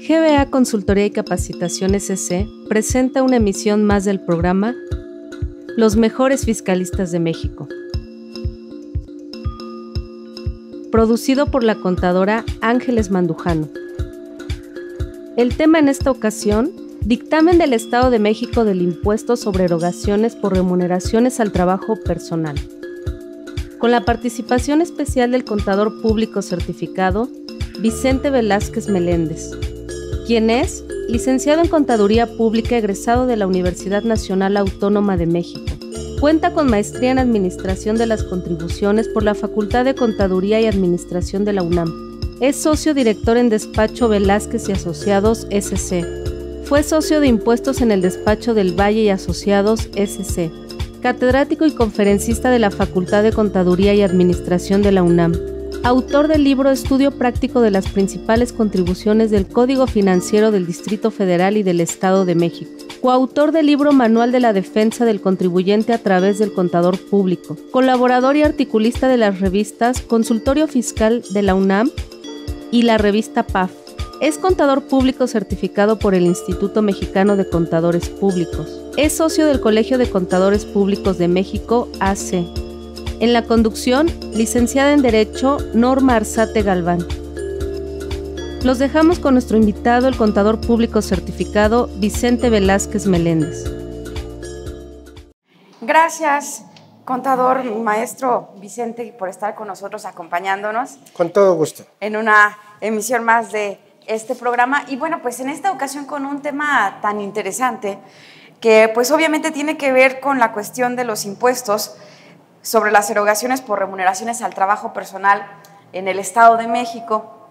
GBA Consultoría y Capacitación SC presenta una emisión más del programa Los Mejores Fiscalistas de México, producido por la contadora Ángeles Mandujano. El tema en esta ocasión, dictamen del Estado de México del impuesto sobre erogaciones por remuneraciones al trabajo personal, con la participación especial del contador público certificado Vicente Velázquez Meléndez, quien es licenciado en Contaduría Pública egresado de la Universidad Nacional Autónoma de México. Cuenta con maestría en Administración de las Contribuciones por la Facultad de Contaduría y Administración de la UNAM. Es socio director en Despacho Velázquez y Asociados SC. Fue socio de impuestos en el Despacho del Valle y Asociados SC. Catedrático y conferencista de la Facultad de Contaduría y Administración de la UNAM. Autor del libro Estudio Práctico de las principales contribuciones del Código Financiero del Distrito Federal y del Estado de México. Coautor del libro Manual de la Defensa del Contribuyente a través del Contador Público. Colaborador y articulista de las revistas Consultorio Fiscal de la UNAM y la revista PAF. Es contador público certificado por el Instituto Mexicano de Contadores Públicos. Es socio del Colegio de Contadores Públicos de México, AC. En la conducción, licenciada en Derecho, Norma Arzate Galván. Los dejamos con nuestro invitado, el contador público certificado Vicente Velázquez Meléndez. Gracias, contador maestro Vicente, por estar con nosotros acompañándonos. Con todo gusto. En una emisión más de este programa. Y bueno, pues en esta ocasión con un tema tan interesante que pues obviamente tiene que ver con la cuestión de los impuestos sobre las erogaciones por remuneraciones al trabajo personal en el Estado de México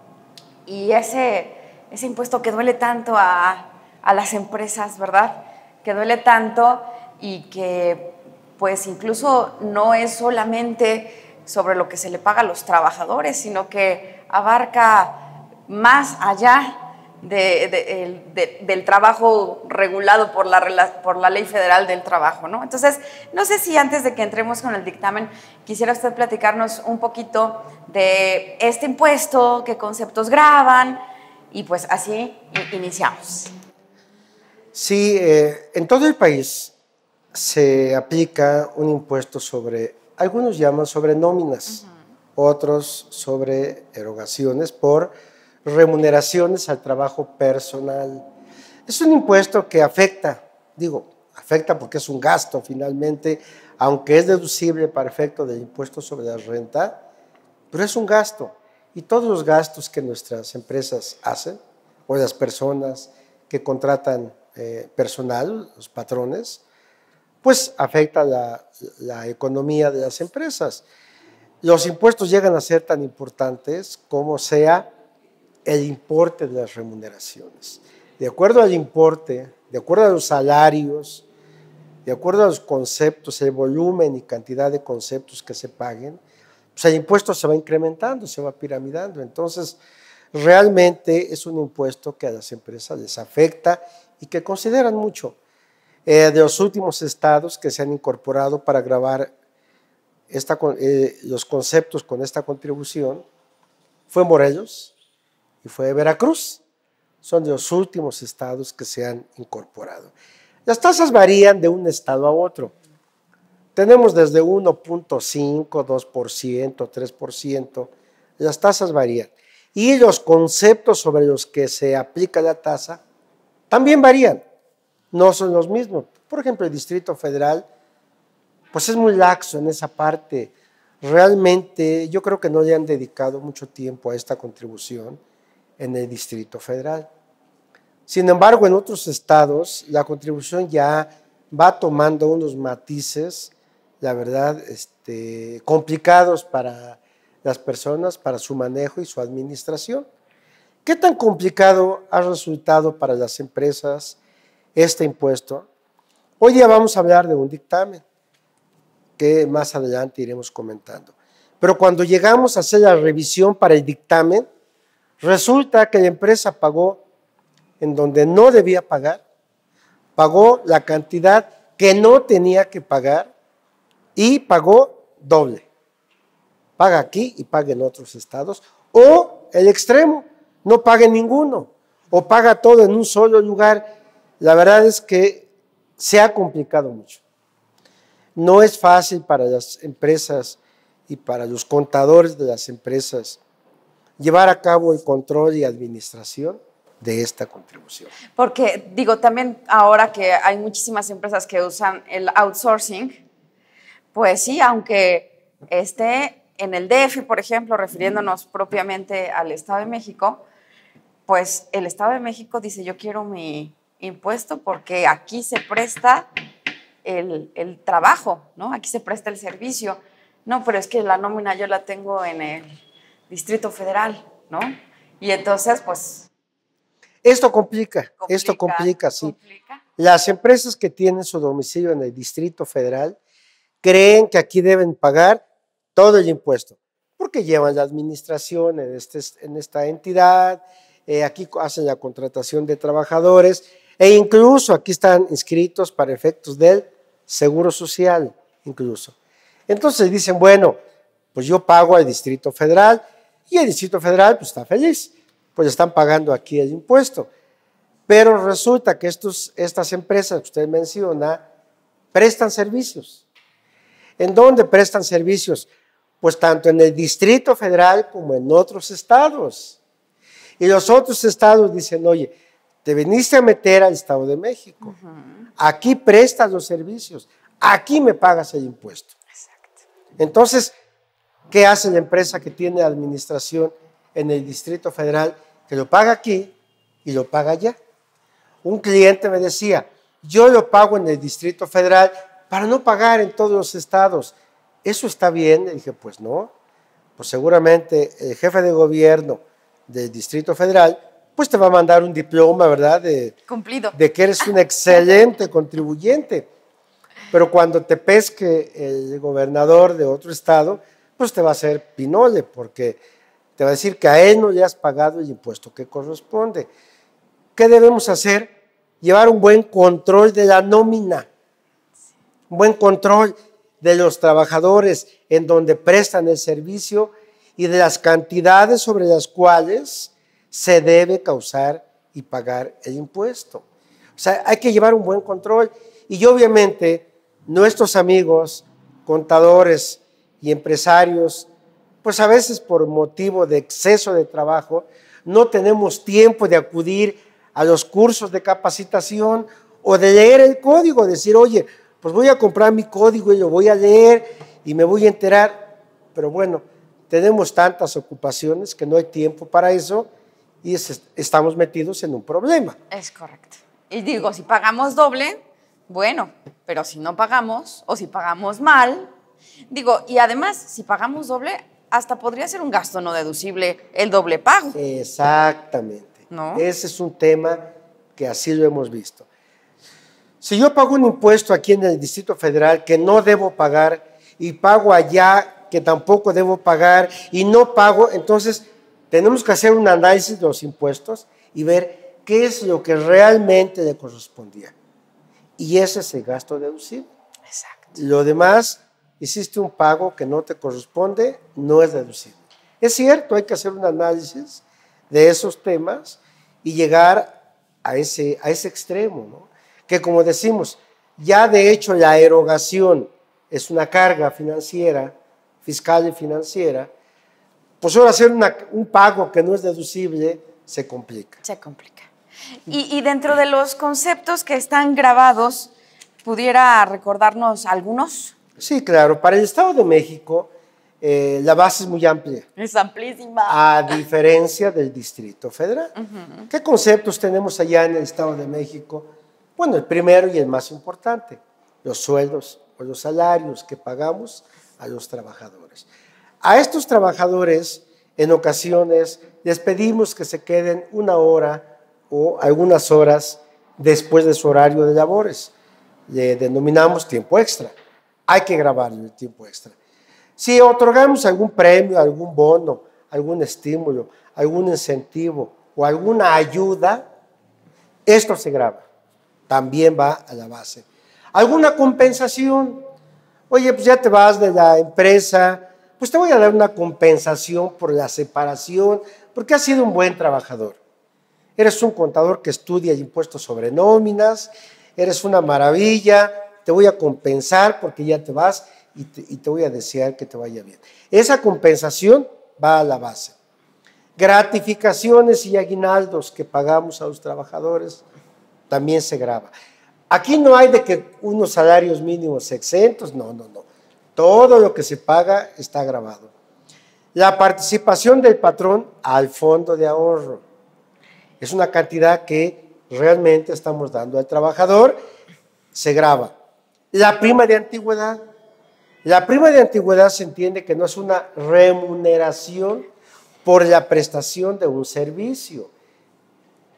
y ese impuesto que duele tanto a las empresas, ¿verdad? Que duele tanto y que pues incluso no es solamente sobre lo que se le paga a los trabajadores, sino que abarca más allá del trabajo regulado por la Ley Federal del Trabajo, ¿no? Entonces, no sé si antes de que entremos con el dictamen, quisiera usted platicarnos un poquito de este impuesto, qué conceptos graban, y pues así iniciamos. Sí, en todo el país se aplica un impuesto sobre, algunos llaman sobre nóminas, otros sobre erogaciones por remuneraciones al trabajo personal. Es un impuesto que afecta porque es un gasto finalmente, aunque es deducible para efecto del impuesto sobre la renta, pero es un gasto. Y todos los gastos que nuestras empresas hacen, o las personas que contratan personal, los patrones, pues afecta la economía de las empresas. Los impuestos llegan a ser tan importantes como sea el importe de las remuneraciones. De acuerdo al importe, de acuerdo a los salarios, de acuerdo a los conceptos, el volumen y cantidad de conceptos que se paguen, pues el impuesto se va incrementando, se va piramidando. Entonces, realmente es un impuesto que a las empresas les afecta y que consideran mucho. De los últimos estados que se han incorporado para gravar los conceptos con esta contribución fue Morelos y fue Veracruz. Son de los últimos estados que se han incorporado. Las tasas varían de un estado a otro. Tenemos desde 1.5, 2%, 3%. Las tasas varían. Y los conceptos sobre los que se aplica la tasa también varían. No son los mismos. Por ejemplo, el Distrito Federal pues es muy laxo en esa parte. Realmente yo creo que no le han dedicado mucho tiempo a esta contribución en el Distrito Federal. Sin embargo, en otros estados la contribución ya va tomando unos matices, la verdad, complicados para las personas, para su manejo y su administración. ¿Qué tan complicado ha resultado para las empresas este impuesto? Hoy día vamos a hablar de un dictamen que más adelante iremos comentando. Pero cuando llegamos a hacer la revisión para el dictamen, resulta que la empresa pagó en donde no debía pagar, pagó la cantidad que no tenía que pagar y pagó doble. Paga aquí y paga en otros estados, o el extremo, no pague ninguno, o paga todo en un solo lugar. La verdad es que se ha complicado mucho. No es fácil para las empresas y para los contadores de las empresas llevar a cabo el control y administración de esta contribución. Porque digo, también ahora que hay muchísimas empresas que usan el outsourcing, pues sí, aunque esté en el DF, por ejemplo, refiriéndonos propiamente al Estado de México, pues el Estado de México dice, yo quiero mi impuesto porque aquí se presta el trabajo, ¿no? Aquí se presta el servicio. No, pero es que la nómina yo la tengo en el Distrito Federal, ¿no? Y entonces, pues... Esto complica, sí. Complica. Las empresas que tienen su domicilio en el Distrito Federal creen que aquí deben pagar todo el impuesto, porque llevan la administración en esta entidad, aquí hacen la contratación de trabajadores e incluso aquí están inscritos para efectos del Seguro Social, incluso. Entonces dicen, bueno, pues yo pago al Distrito Federal y el Distrito Federal pues está feliz, pues están pagando aquí el impuesto. Pero resulta que estas empresas que usted menciona prestan servicios. ¿En dónde prestan servicios? Pues tanto en el Distrito Federal como en otros estados. Y los otros estados dicen, oye, te viniste a meter al Estado de México. Aquí prestas los servicios, aquí me pagas el impuesto. Exacto. Entonces, ¿qué hace la empresa que tiene administración en el Distrito Federal? Que lo paga aquí y lo paga allá. Un cliente me decía, yo lo pago en el Distrito Federal para no pagar en todos los estados. ¿Eso está bien? Le dije, pues no. Pues seguramente el jefe de gobierno del Distrito Federal pues te va a mandar un diploma, ¿verdad? Cumplido. De que eres un excelente contribuyente. Pero cuando te pesque el gobernador de otro estado, pues te va a hacer pinole, porque te va a decir que a él no le has pagado el impuesto que corresponde. ¿Qué debemos hacer? Llevar un buen control de la nómina, un buen control de los trabajadores en donde prestan el servicio y de las cantidades sobre las cuales se debe causar y pagar el impuesto. O sea, hay que llevar un buen control y obviamente nuestros amigos, contadores y empresarios, pues a veces por motivo de exceso de trabajo, no tenemos tiempo de acudir a los cursos de capacitación o de leer el código, decir, oye, pues voy a comprar mi código y lo voy a leer y me voy a enterar. Pero bueno, tenemos tantas ocupaciones que no hay tiempo para eso y estamos metidos en un problema. Es correcto. Y digo, si pagamos doble, bueno, pero si no pagamos o si pagamos mal, digo, y además, si pagamos doble, hasta podría ser un gasto no deducible el doble pago. Exactamente. ¿No? Ese es un tema que así lo hemos visto. Si yo pago un impuesto aquí en el Distrito Federal que no debo pagar y pago allá que tampoco debo pagar y no pago, entonces tenemos que hacer un análisis de los impuestos y ver qué es lo que realmente le correspondía. Y ese es el gasto deducible. Exacto. Lo demás, hiciste un pago que no te corresponde, no es deducible. Es cierto, hay que hacer un análisis de esos temas y llegar a ese extremo, ¿no? Que como decimos, ya de hecho la erogación es una carga financiera, fiscal y financiera, pues ahora hacer un pago que no es deducible se complica. Se complica. Y dentro de los conceptos que están grabados, ¿pudiera recordarnos algunos? Sí, claro. Para el Estado de México, la base es muy amplia. Es amplísima. A diferencia del Distrito Federal. ¿Qué conceptos tenemos allá en el Estado de México? Bueno, el primero y el más importante, los sueldos o los salarios que pagamos a los trabajadores. A estos trabajadores, en ocasiones, les pedimos que se queden una hora o algunas horas después de su horario de labores. Le denominamos tiempo extra. Hay que grabarle el tiempo extra. Si otorgamos algún premio, algún bono, algún estímulo, algún incentivo o alguna ayuda, esto se graba. También va a la base. ¿Alguna compensación? Oye, pues ya te vas de la empresa, pues te voy a dar una compensación por la separación, porque has sido un buen trabajador. eres un contador que estudia impuestos sobre nóminas, eres una maravilla, te voy a compensar porque ya te vas y te voy a desear que te vaya bien. Esa compensación va a la base. Gratificaciones y aguinaldos que pagamos a los trabajadores también se grava. Aquí no hay de que unos salarios mínimos exentos, no. Todo lo que se paga está grabado. La participación del patrón al fondo de ahorro. Es una cantidad que realmente estamos dando al trabajador, se grava. La prima de antigüedad. La prima de antigüedad se entiende que no es una remuneración por la prestación de un servicio.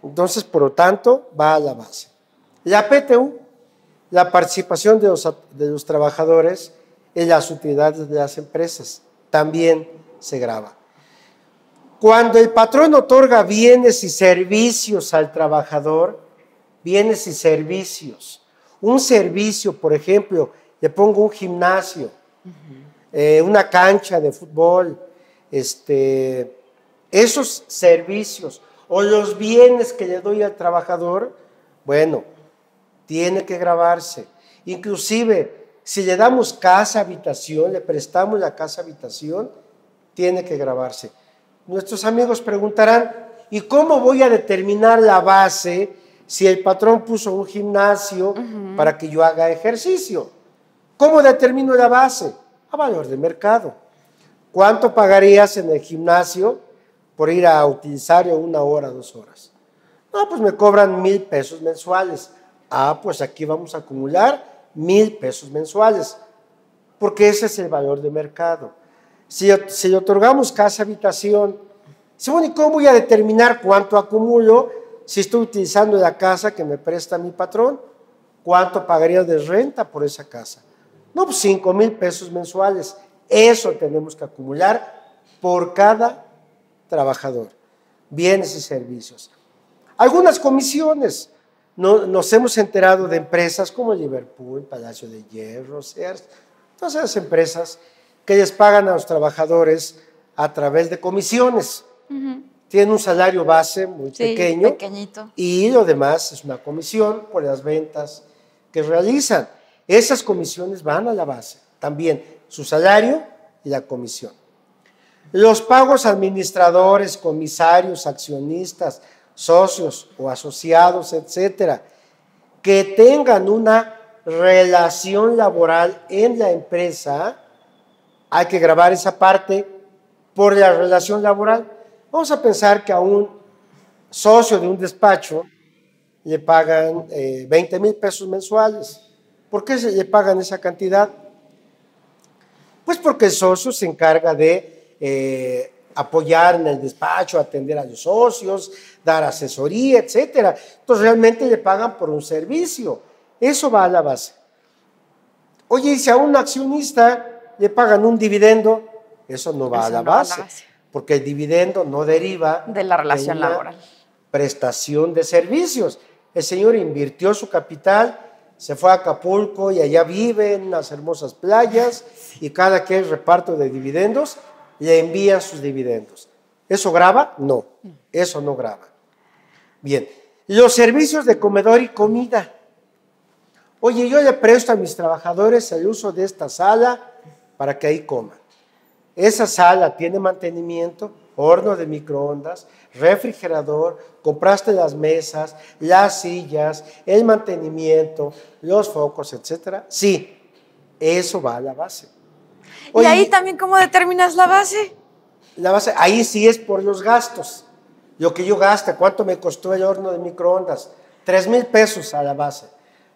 Entonces, por lo tanto, va a la base. La PTU, la participación de los trabajadores en las utilidades de las empresas, también se grava. Cuando el patrón otorga bienes y servicios al trabajador, bienes y servicios, un servicio, por ejemplo, le pongo un gimnasio, una cancha de fútbol, esos servicios o los bienes que le doy al trabajador, bueno, tiene que gravarse. Inclusive, si le damos casa, habitación, le prestamos la casa, habitación, tiene que gravarse. Nuestros amigos preguntarán, ¿y cómo voy a determinar la base si el patrón puso un gimnasio para que yo haga ejercicio? ¿Cómo determino la base? A valor de mercado. ¿Cuánto pagarías en el gimnasio por ir a utilizar 1 hora, 2 horas? No, pues me cobran 1,000 pesos mensuales. Ah, pues aquí vamos a acumular 1,000 pesos mensuales, porque ese es el valor de mercado. Si le otorgamos casa, habitación, bueno, ¿y cómo voy a determinar cuánto acumulo si estoy utilizando la casa que me presta mi patrón? ¿Cuánto pagaría de renta por esa casa? No, pues 5,000 pesos mensuales. Eso tenemos que acumular por cada trabajador. Bienes y servicios. Algunas comisiones. Nos hemos enterado de empresas como Liverpool, Palacio de Hierro, Sears, todas esas empresas que les pagan a los trabajadores a través de comisiones. Tienen un salario base muy pequeño, pequeñito, y lo demás es una comisión por las ventas que realizan. Esas comisiones van a la base, también su salario y la comisión. Los pagos a administradores, comisarios, accionistas, socios o asociados, etcétera, que tengan una relación laboral en la empresa, hay que gravar esa parte por la relación laboral. Vamos a pensar que a un socio de un despacho le pagan 20,000 pesos mensuales. ¿Por qué le pagan esa cantidad? Pues porque el socio se encarga de apoyar en el despacho, atender a los socios, dar asesoría, etcétera. Entonces realmente le pagan por un servicio. Eso va a la base. Oye, y si a un accionista le pagan un dividendo, eso no va a la base, porque el dividendo no deriva de la relación laboral, prestación de servicios. El señor invirtió su capital, se fue a Acapulco y allá vive en unas hermosas playas, y cada que hay reparto de dividendos, le envían sus dividendos. ¿Eso grava? No, eso no grava. Bien, los servicios de comedor y comida. Oye, yo le presto a mis trabajadores el uso de esta sala para que ahí coman. Esa sala tiene mantenimiento, horno de microondas, refrigerador, compraste las mesas, las sillas, el mantenimiento, los focos, etcétera. Sí, eso va a la base. Oye, ¿y ahí también cómo determinas la base? La base, ahí sí es por los gastos. Lo que yo gaste, ¿cuánto me costó el horno de microondas? 3,000 pesos a la base.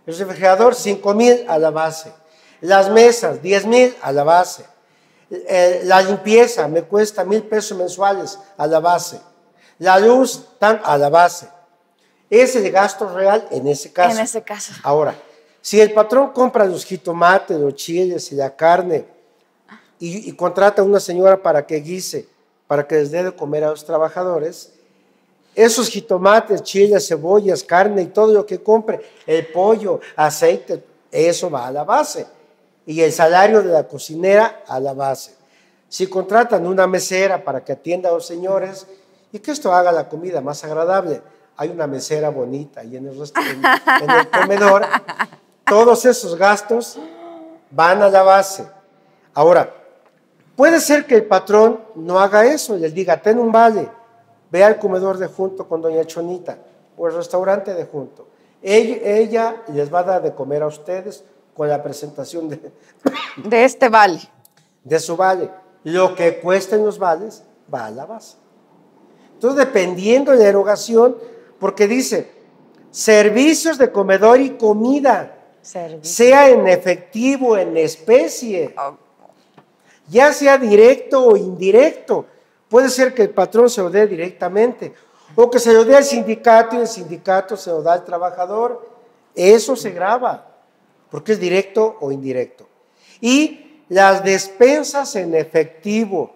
El refrigerador, 5,000 a la base. Las mesas, 10,000 a la base. La limpieza me cuesta 1,000 pesos mensuales a la base. La luz, a la base. Ese es el gasto real en ese caso. En ese caso. Ahora, si el patrón compra los jitomates, los chiles y la carne y contrata a una señora para que guise, para que les dé de comer a los trabajadores, esos jitomates, chiles, cebollas, carne y todo lo que compre, el pollo, aceite, eso va a la base. Y el salario de la cocinera a la base. Si contratan una mesera para que atienda a los señores y que esto haga la comida más agradable, hay una mesera bonita y en el comedor, todos esos gastos van a la base. Ahora, puede ser que el patrón no haga eso y les diga, ten un vale, ve al comedor de junto con doña Chonita o el restaurante de junto. Ella les va a dar de comer a ustedes con la presentación de este vale. De su vale. Lo que cuesten los vales va a la base. Entonces, dependiendo de la erogación, porque dice, servicios de comedor y comida, sea en efectivo, en especie, ya sea directo o indirecto. Puede ser que el patrón se lo dé directamente, o que se lo dé al sindicato y el sindicato se lo da al trabajador. Eso se grava, porque es directo o indirecto. Y las despensas en efectivo,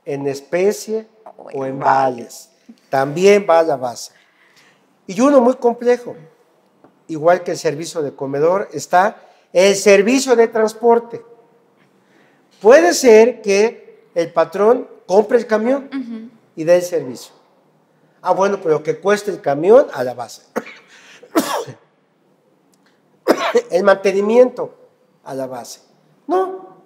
en especie o en vales, también va a la base. Y uno muy complejo, igual que el servicio de comedor, está el servicio de transporte. Puede ser que el patrón compre el camión y dé el servicio. Ah, bueno, pero que cueste el camión a la base. El mantenimiento a la base. No,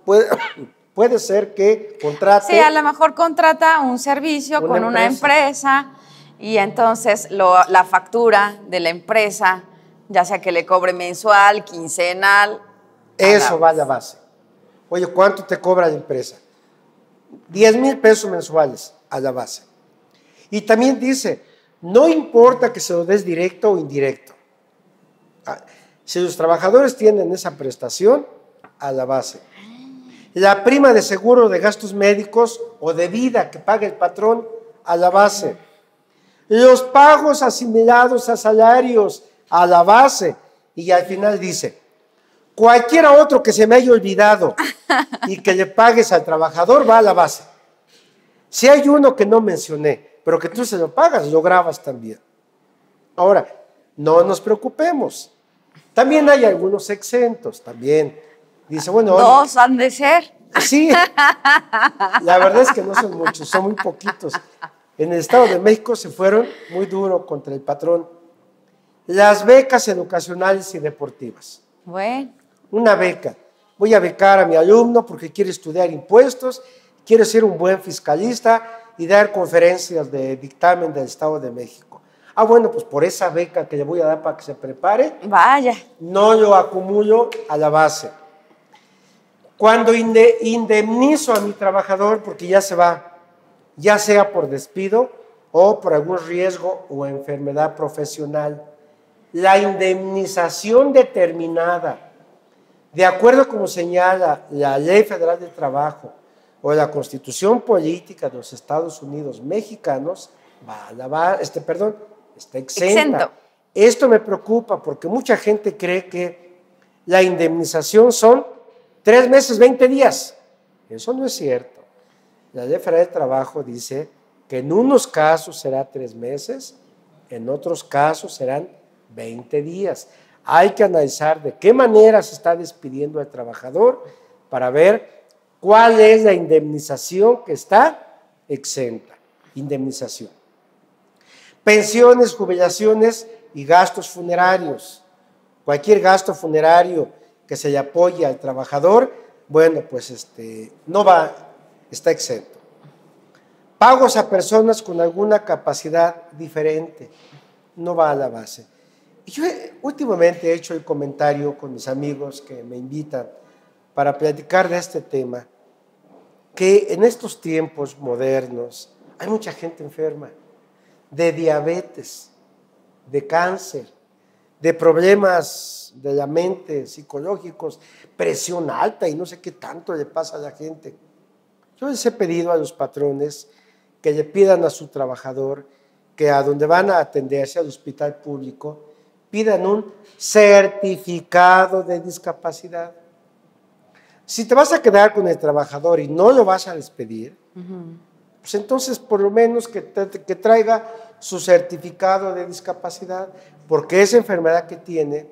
puede ser que contrate. Sí, a lo mejor contrata un servicio con una empresa y entonces la factura de la empresa, ya sea que le cobre mensual, quincenal. Eso va a la base. Oye, ¿cuánto te cobra la empresa? 10,000 pesos mensuales a la base. Y también dice, no importa que se lo des directo o indirecto. Si los trabajadores tienen esa prestación, a la base. La prima de seguro de gastos médicos o de vida que paga el patrón, a la base. Los pagos asimilados a salarios, a la base. Y al final dice, cualquiera otro que se me haya olvidado y que le pagues al trabajador va a la base. Si hay uno que no mencioné, pero que tú se lo pagas, lo grabas también. Ahora, no nos preocupemos. También hay algunos exentos, también. Dice, bueno, dos han de ser. Sí, la verdad es que no son muchos, son muy poquitos. En el Estado de México se fueron muy duro contra el patrón. Las becas educacionales y deportivas. Bueno. Una beca. Voy a becar a mi alumno porque quiere estudiar impuestos, quiere ser un buen fiscalista y dar conferencias de dictamen del Estado de México. Ah, bueno, pues por esa beca que le voy a dar para que se prepare, vaya, no lo acumulo a la base. Cuando indemnizo a mi trabajador porque ya se va, ya sea por despido o por algún riesgo o enfermedad profesional, la indemnización determinada, de acuerdo como señala la Ley Federal del Trabajo o la Constitución Política de los Estados Unidos Mexicanos, está exenta. Esto me preocupa porque mucha gente cree que la indemnización son 3 meses, 20 días. Eso no es cierto. La Ley Federal del Trabajo dice que en unos casos será 3 meses, en otros casos serán 20 días. Hay que analizar de qué manera se está despidiendo al trabajador para ver cuál es la indemnización que está exenta. Indemnización. Pensiones, jubilaciones y gastos funerarios. Cualquier gasto funerario que se le apoye al trabajador, bueno, pues no va, está exento. Pagos a personas con alguna capacidad diferente, no va a la base. Y yo últimamente he hecho el comentario con mis amigos que me invitan para platicar de este tema, que en estos tiempos modernos hay mucha gente enferma de diabetes, de cáncer, de problemas de la mente, psicológicos, presión alta y no sé qué tanto le pasa a la gente. Yo les he pedido a los patrones que le pidan a su trabajador que a donde van a atenderse al hospital público pidan un certificado de discapacidad. Si te vas a quedar con el trabajador y no lo vas a despedir, pues entonces por lo menos que traiga su certificado de discapacidad, porque esa enfermedad que tiene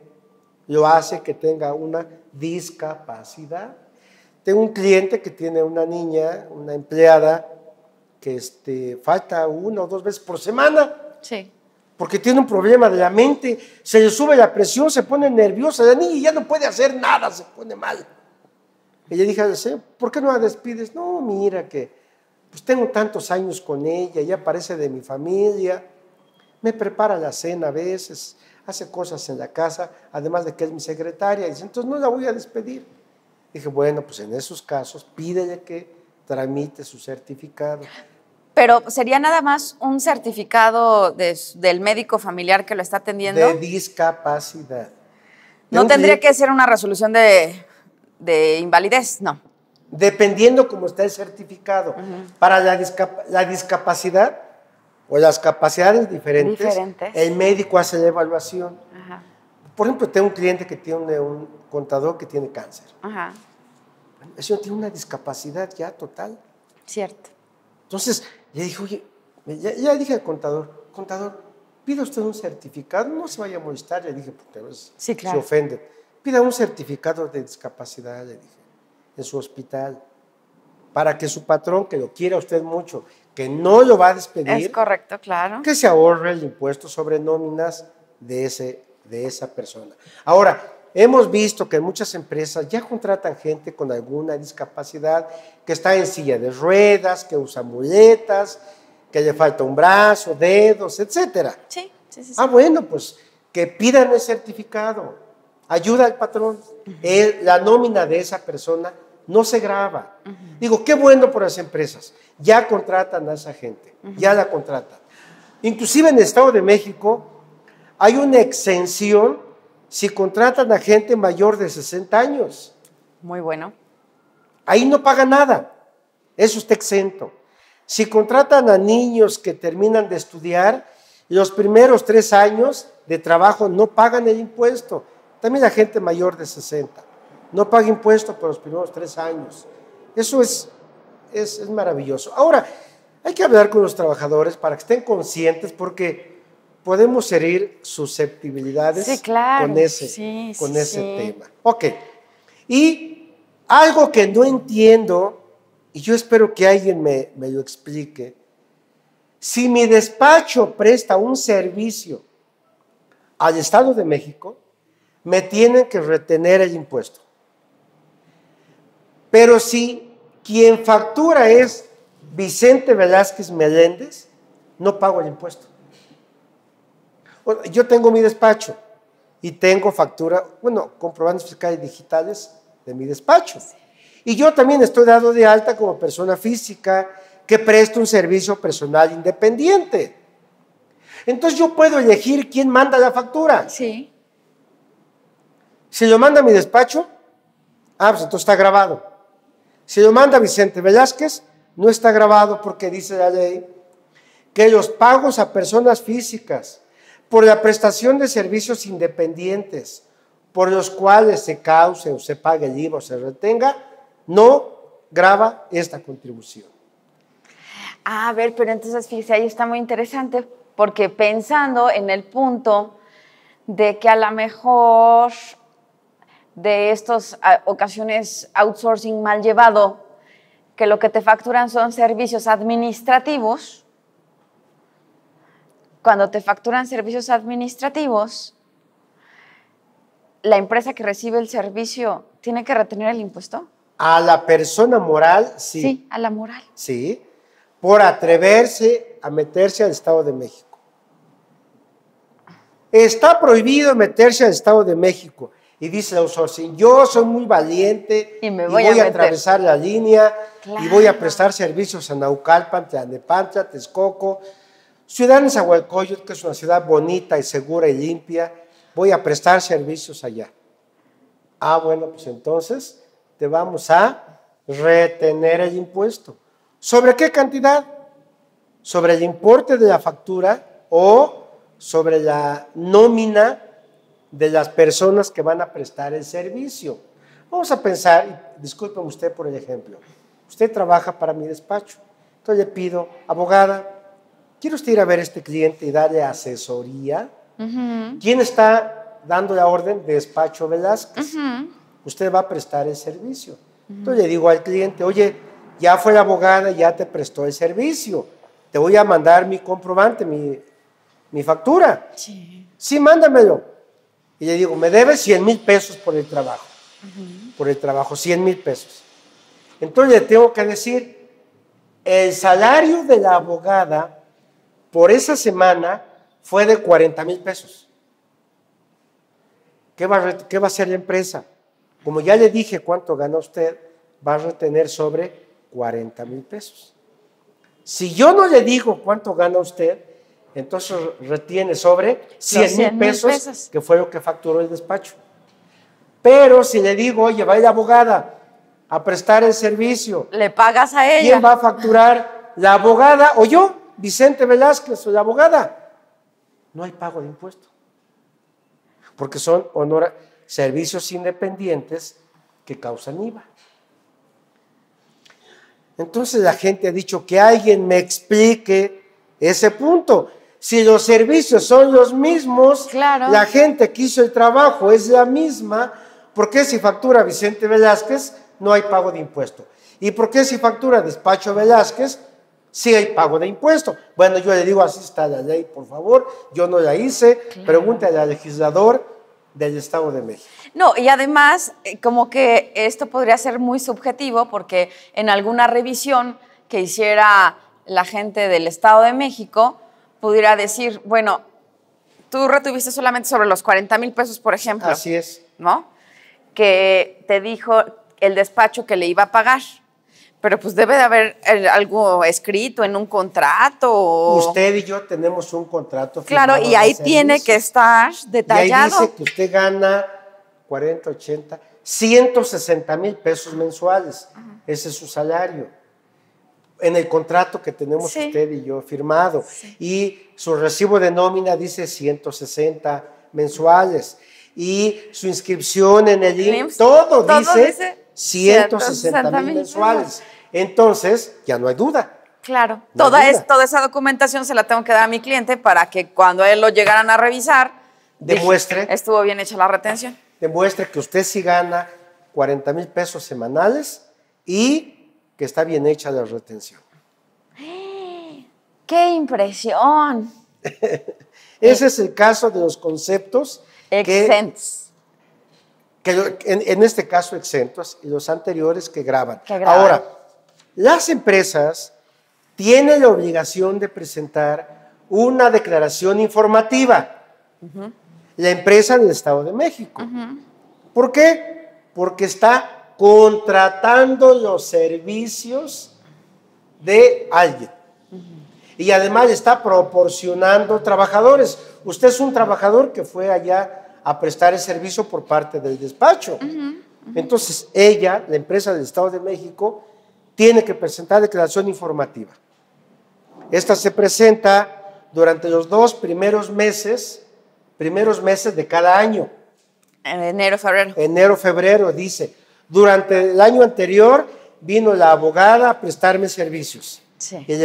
lo hace que tenga una discapacidad. Tengo un cliente que tiene una niña, una empleada, que falta 1 o 2 veces por semana. Sí. porque tiene un problema de la mente, se le sube la presión, se pone nerviosa, la niña ya no puede hacer nada, se pone mal. Y le dije al Señor, ¿por qué no la despides? No, mira que pues tengo tantos años con ella, ella parece de mi familia, me prepara la cena a veces, hace cosas en la casa, además de que es mi secretaria, y dice, entonces no la voy a despedir. Dije, bueno, pues en esos casos pídele que tramite su certificado. Pero ¿sería nada más un certificado del médico familiar que lo está atendiendo? De discapacidad. ¿No tendría que ser una resolución de invalidez? No. Dependiendo cómo está el certificado. Para la discapacidad o las capacidades diferentes, el médico hace la evaluación. Ajá. Por ejemplo, tengo un cliente que tiene un contador que tiene cáncer. Ajá. El señor tiene una discapacidad ya total. Cierto. Entonces, le dije, oye, ya dije al contador, pida usted un certificado, no se vaya a molestar, le dije, porque sí, claro, se ofende. Pida un certificado de discapacidad, le dije, en su hospital, para que su patrón, que lo quiera usted mucho, que no lo va a despedir. Es correcto, claro. Que se ahorre el impuesto sobre nóminas de esa persona. Ahora, hemos visto que muchas empresas ya contratan gente con alguna discapacidad, que está en silla de ruedas, que usa muletas, que le falta un brazo, dedos, etcétera. Sí. Bueno, pues que pidan el certificado, ayuda al patrón. La nómina de esa persona no se grava. Digo, qué bueno por las empresas, ya contratan a esa gente, ya la contratan. Inclusive en el Estado de México hay una exención si contratan a gente mayor de 60 años. Muy bueno. Ahí no paga nada, eso está exento. Si contratan a niños que terminan de estudiar, los primeros 3 años de trabajo no pagan el impuesto. También la gente mayor de 60 no paga impuesto por los primeros 3 años. Eso es maravilloso. Ahora, hay que hablar con los trabajadores para que estén conscientes, porque podemos herir susceptibilidades con ese tema. Ok. Y algo que no entiendo, y yo espero que alguien me lo explique, si mi despacho presta un servicio al Estado de México, me tienen que retener el impuesto. Pero si quien factura es Vicente Velázquez Meléndez, no pago el impuesto. Yo tengo mi despacho y tengo factura, comprobantes fiscales digitales de mi despacho. Y yo también estoy dado de alta como persona física que presta un servicio personal independiente. Entonces yo puedo elegir quién manda la factura. Sí. Si lo manda a mi despacho, pues entonces está grabado. Si lo manda Vicente Velázquez, no está grabado, porque dice la ley que los pagos a personas físicas por la prestación de servicios independientes por los cuales se cause o se pague el IVA o se retenga, no grava esta contribución. A ver, pero entonces fíjese, ahí está muy interesante, porque pensando en el punto de que a lo mejor de estas ocasiones outsourcing mal llevado, que lo que te facturan son servicios administrativos. Cuando te facturan servicios administrativos, ¿la empresa que recibe el servicio tiene que retener el impuesto? A la persona moral, sí. Sí, a la moral. Sí, por atreverse a meterse al Estado de México. Está prohibido meterse al Estado de México. Y dice el outsourcing, yo soy muy valiente y voy a atravesar la línea, claro, y voy a prestar servicios a Naucalpan, Tlalnepantla, Texcoco, Ciudad Nezahualcóyotl, que es una ciudad bonita y segura y limpia, voy a prestar servicios allá. Bueno, pues entonces te vamos a retener el impuesto. ¿Sobre qué cantidad? ¿Sobre el importe de la factura o sobre la nómina de las personas que van a prestar el servicio? Vamos a pensar, y discúlpeme usted por el ejemplo, usted trabaja para mi despacho, entonces le pido, abogada, ¿quiere usted ir a ver a este cliente y darle asesoría? ¿Quién está dando la orden? Despacho Velázquez. Usted va a prestar el servicio. Entonces le digo al cliente, oye, ya fue la abogada, ya te prestó el servicio, te voy a mandar mi comprobante, mi factura. Sí. Sí, mándamelo. Y le digo, me debes 100,000 pesos por el trabajo. Por el trabajo, 100,000 pesos. Entonces le tengo que decir, el salario de la abogada por esa semana fue de 40,000 pesos. ¿Qué va a hacer la empresa? Como ya le dije cuánto gana usted, va a retener sobre 40,000 pesos. Si yo no le digo cuánto gana usted, entonces retiene sobre 100,000 pesos, que fue lo que facturó el despacho. Pero si le digo, oye, va la abogada a prestar el servicio, le pagas a ella. ¿Quién va a facturar? ¿La abogada o yo? Vicente Velázquez o la abogada. No hay pago de impuesto. Porque son servicios independientes que causan IVA. Entonces la gente ha dicho que alguien me explique ese punto. Si los servicios son los mismos, claro, la gente que hizo el trabajo es la misma, ¿por qué si factura Vicente Velázquez no hay pago de impuesto? ¿Y por qué si factura Despacho Velázquez sí hay pago de impuesto? Bueno, yo le digo, así está la ley, por favor, yo no la hice, claro. Pregúntale al legislador del Estado de México. No, y además, como que esto podría ser muy subjetivo, porque en alguna revisión que hiciera la gente del Estado de México, pudiera decir, bueno, tú retuviste solamente sobre los 40,000 pesos, por ejemplo. Así es. ¿No? Que te dijo el despacho que le iba a pagar. Pero pues debe de haber algo escrito en un contrato. Usted y yo tenemos un contrato firmado. Claro, y ahí tiene que estar detallado. Y ahí dice que usted gana 40, 80, 160,000 pesos mensuales. Ese es su salario. En el contrato que tenemos usted y yo firmado. Y su recibo de nómina dice 160 mensuales. Y su inscripción en el IMSS, todo dice 160,000 mensuales. Entonces, ya no hay duda. Claro, toda esa documentación se la tengo que dar a mi cliente para que cuando a él lo llegaran a revisar, demuestre, estuvo bien hecha la retención. Demuestre que usted sí gana 40,000 pesos semanales y que está bien hecha la retención. ¡Qué impresión! Ese es el caso de los conceptos exentos. Que en este caso exentos y los anteriores que graban. Ahora, las empresas tienen la obligación de presentar una declaración informativa. La empresa del Estado de México. ¿Por qué? Porque está contratando los servicios de alguien. Y además está proporcionando trabajadores. Usted es un trabajador que fue allá a prestar el servicio por parte del despacho. Entonces, ella, la empresa del Estado de México, tiene que presentar declaración informativa. Esta se presenta durante los 2 primeros meses de cada año. En enero, febrero. Enero, febrero, dice. Durante el año anterior vino la abogada a prestarme servicios. Sí. Y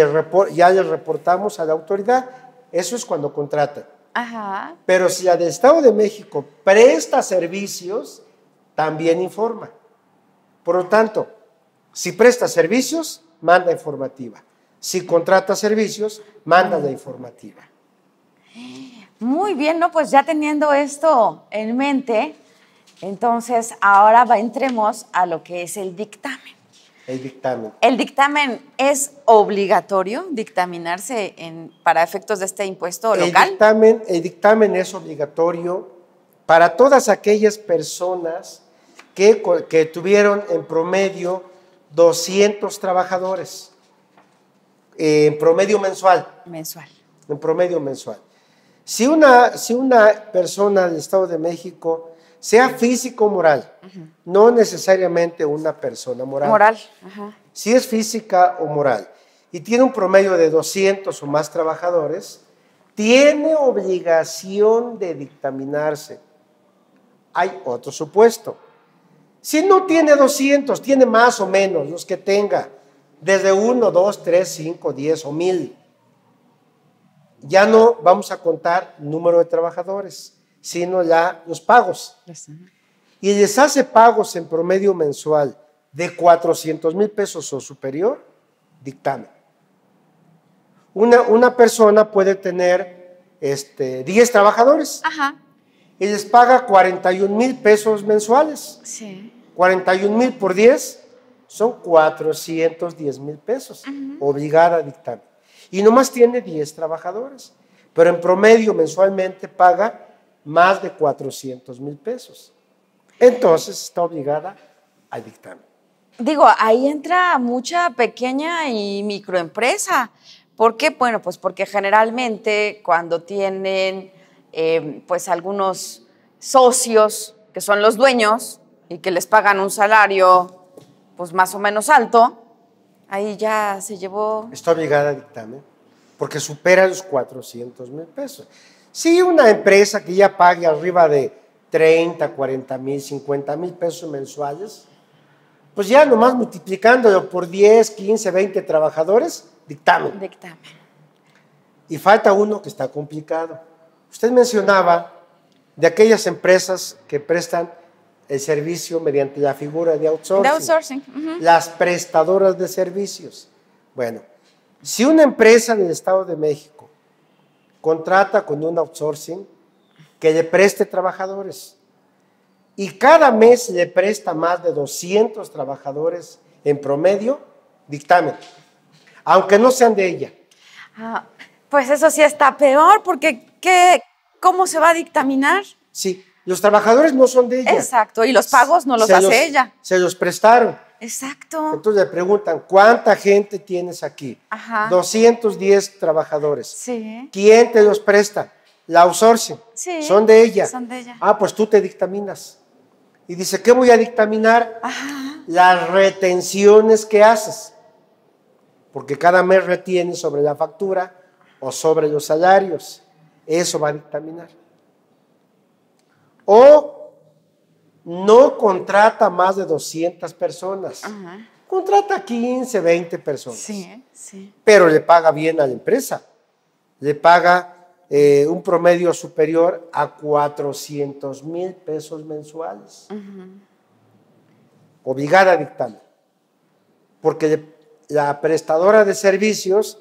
ya le reportamos a la autoridad. Eso es cuando contratan. Ajá. Pero si la del Estado de México presta servicios, también informa. Por lo tanto, si presta servicios, manda informativa. Si contrata servicios, manda la informativa. Muy bien, ¿no? Pues ya teniendo esto en mente, entonces ahora entremos a lo que es el dictamen. El dictamen. ¿El dictamen es obligatorio dictaminarse para efectos de este impuesto local? El dictamen es obligatorio para todas aquellas personas que tuvieron en promedio 200 trabajadores, en promedio mensual. En promedio mensual. Si una persona del Estado de México, sea físico o moral, no necesariamente una persona moral. Si es física o moral y tiene un promedio de 200 o más trabajadores, tiene obligación de dictaminarse. Hay otro supuesto. Si no tiene 200, tiene más o menos los que tenga, desde 1, 2, 3, 5, 10 o 1,000. Ya no vamos a contar número de trabajadores, sino ya los pagos. Y les hace pagos en promedio mensual de 400,000 pesos o superior, dictamen. Una persona puede tener 10 trabajadores. Ajá. Y les paga 41,000 pesos mensuales. Sí. 41,000 por 10 son 410,000 pesos. Obligada a dictamen. Y nomás tiene 10 trabajadores. Pero en promedio mensualmente paga más de 400,000 pesos. Entonces está obligada al dictamen. Digo, ahí entra mucha pequeña y microempresa. ¿Por qué? Bueno, pues porque generalmente cuando tienen pues algunos socios que son los dueños y que les pagan un salario pues más o menos alto, ahí ya se llevó... Está obligada a dictamen porque supera los 400,000 pesos. Si una empresa que ya pague arriba de 30, 40,000, 50,000 pesos mensuales, pues ya nomás multiplicándolo por 10, 15, 20 trabajadores, dictamen. Dictamen. Y falta uno que está complicado. Usted mencionaba de aquellas empresas que prestan el servicio mediante la figura de outsourcing. De outsourcing. Las prestadoras de servicios. Bueno, si una empresa del Estado de México contrata con un outsourcing que le preste trabajadores y cada mes le presta más de 200 trabajadores en promedio, dictamen, aunque no sean de ella. Ah, pues eso sí está peor, porque ¿cómo se va a dictaminar? Sí, los trabajadores no son de ella. Exacto, y los pagos no los hace ella. Se los prestaron. Exacto. Entonces le preguntan, ¿cuánta gente tienes aquí? Ajá. 210 trabajadores. Sí. ¿Quién te los presta? La outsourcing. Sí. Son de ella. Son de ella. Ah, pues tú te dictaminas. Y dice, ¿qué voy a dictaminar? Ajá. Las retenciones que haces. Porque cada mes retienes sobre la factura o sobre los salarios. Eso va a dictaminar. O no contrata más de 200 personas. Ajá. Contrata 15, 20 personas. Sí, sí. Pero le paga bien a la empresa. Le paga un promedio superior a 400,000 pesos mensuales. Obligada a dictamen. Porque la prestadora de servicios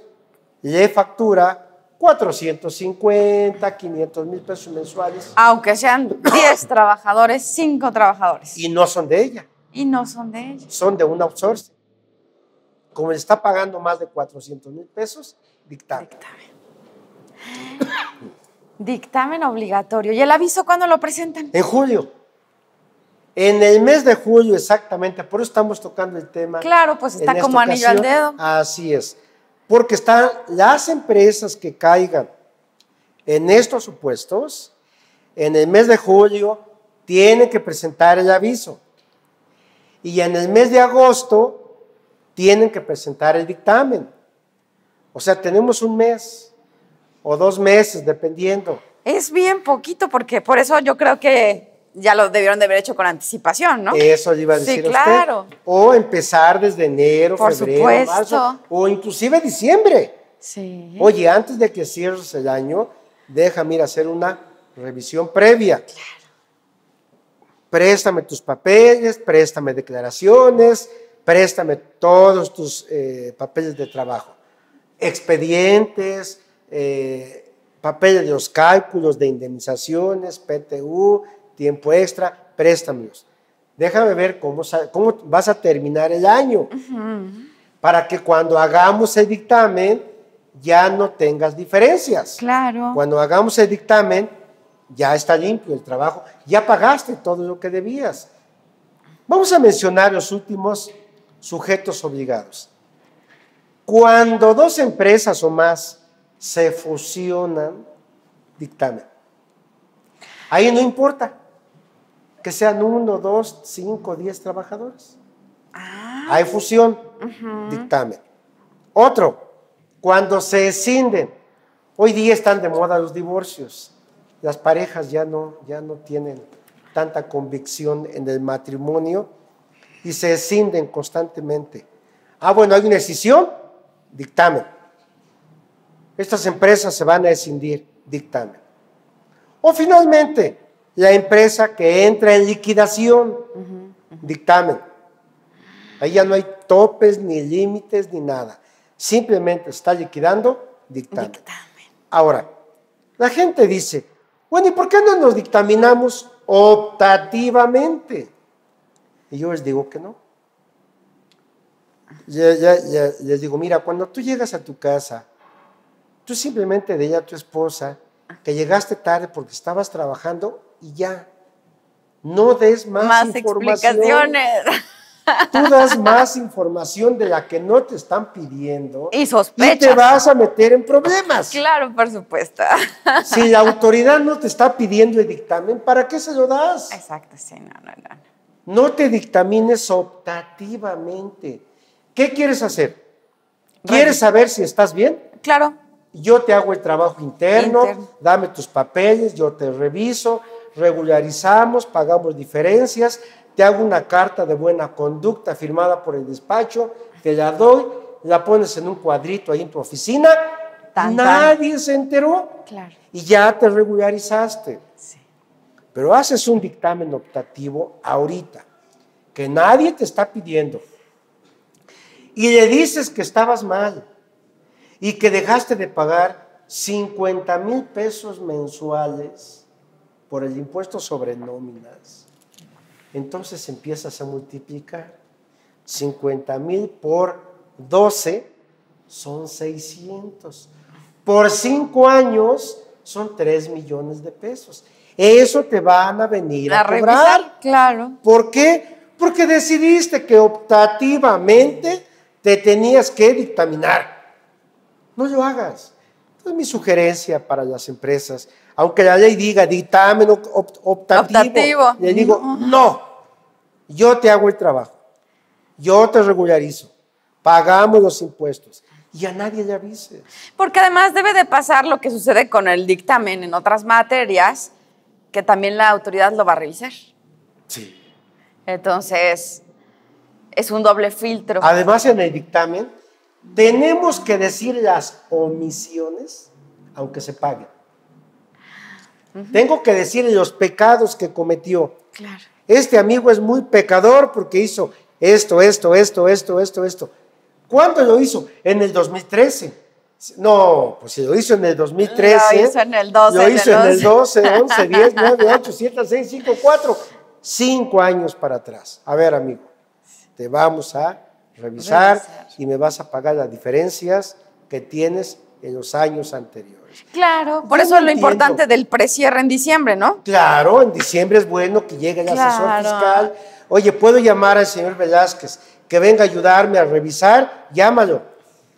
le factura 450, 500,000 pesos mensuales. Aunque sean 10 trabajadores, 5 trabajadores. Y no son de ella. Y no son de ella. Son de un outsourcing. Como le está pagando más de 400,000 pesos, dictamen. Dictamen obligatorio. ¿Y el aviso cuándo lo presentan? En julio. En el mes de julio, exactamente. Por eso estamos tocando el tema. Claro, pues está en esta como anillo al ocasión. dedo. Así es. Porque están las empresas que caigan en estos supuestos, en el mes de julio, tienen que presentar el aviso. Y en el mes de agosto, tienen que presentar el dictamen. O sea, tenemos un mes o 2 meses, dependiendo. Es bien poquito, porque por eso yo creo que ya lo debieron de haber hecho con anticipación, ¿no? Eso le iba a decir Sí, a usted. claro. O empezar desde enero, Por febrero, supuesto. marzo, o inclusive diciembre. Sí. Oye, antes de que cierres el año, déjame ir a hacer una revisión previa. Claro. Préstame tus papeles, préstame declaraciones, préstame todos tus papeles de trabajo. Expedientes, papeles de los cálculos de indemnizaciones, PTU, tiempo extra, préstamelos. Déjame ver cómo vas a terminar el año, para que cuando hagamos el dictamen ya no tengas diferencias. Claro. Cuando hagamos el dictamen ya está limpio el trabajo, ya pagaste todo lo que debías. Vamos a mencionar los últimos sujetos obligados. Cuando 2 empresas o más se fusionan, dictamen. Ahí no importa que sean 1, 2, 5, 10 trabajadores. Hay fusión, dictamen. Otro, cuando se escinden. Hoy día están de moda los divorcios. Las parejas ya no tienen tanta convicción en el matrimonio y se escinden constantemente. Bueno, hay una escisión, dictamen. Estas empresas se van a escindir, dictamen. O finalmente, la empresa que entra en liquidación, dictamen. Ahí ya no hay topes, ni límites, ni nada. Simplemente está liquidando, dictamen. Ahora, La gente dice, bueno, ¿y por qué no nos dictaminamos optativamente? Y yo les digo que no. Les digo, mira, cuando tú llegas a tu casa, tú simplemente dile a tu esposa que llegaste tarde porque estabas trabajando y ya. No des más información. Explicaciones. Tú das más información de la que no te están pidiendo. Y sospechas. Y te vas a meter en problemas. Claro, por supuesto. Si la autoridad no te está pidiendo el dictamen, ¿para qué se lo das? Exacto, sí, no. No te dictamines optativamente. ¿Qué quieres hacer? ¿Quieres saber si estás bien? Claro. Yo te hago el trabajo interno, dame tus papeles, yo te reviso, regularizamos, pagamos diferencias, te hago una carta de buena conducta firmada por el despacho, te la doy, la pones en un cuadrito ahí en tu oficina, nadie se enteró y ya te regularizaste. Sí. Pero haces un dictamen optativo ahorita, que nadie te está pidiendo, y le dices que estabas mal y que dejaste de pagar 50,000 pesos mensuales por el impuesto sobre nóminas. Entonces empiezas a multiplicar. 50,000 por 12 son 600. Por 5 años son 3 millones de pesos. Eso te van a venir a cobrar. Revisar, claro. ¿Por qué? Porque decidiste que optativamente te tenías que dictaminar. No lo hagas. Entonces, mi sugerencia para las empresas, aunque la ley diga dictamen optativo, le digo, no, yo te hago el trabajo, yo te regularizo, pagamos los impuestos y a nadie le avises. Porque además debe de pasar lo que sucede con el dictamen en otras materias, que también la autoridad lo va a revisar. Sí. Entonces, es un doble filtro. Además, en el dictamen, tenemos que decir las omisiones, aunque se paguen. Tengo que decir los pecados que cometió. Claro. Este amigo es muy pecador porque hizo esto. ¿Cuándo lo hizo? En el 2013. No, pues si lo hizo en el 2013. Lo hizo en el 12. Lo hizo en el 12, 11, 10, 9, 8, 7, 6, 5, 4. 5 años para atrás. A ver, amigo, te vamos a revisar y me vas a pagar las diferencias que tienes en los años anteriores. Claro, por eso es lo importante del precierre en diciembre, ¿no? Claro, en diciembre es bueno que llegue el asesor fiscal. Oye, ¿puedo llamar al señor Velázquez que venga a ayudarme a revisar? Llámalo.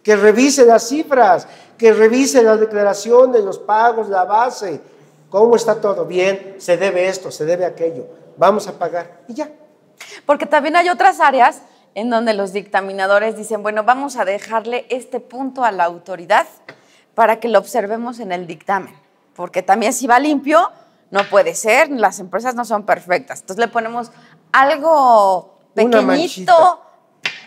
Que revise las cifras, que revise las declaraciones, los pagos, la base. ¿Cómo está todo? Bien, se debe esto, se debe aquello. Vamos a pagar y ya. Porque también hay otras áreas en donde los dictaminadores dicen, bueno, vamos a dejarle este punto a la autoridad para que lo observemos en el dictamen. Porque también si va limpio, no puede ser, las empresas no son perfectas. Entonces le ponemos algo pequeñito.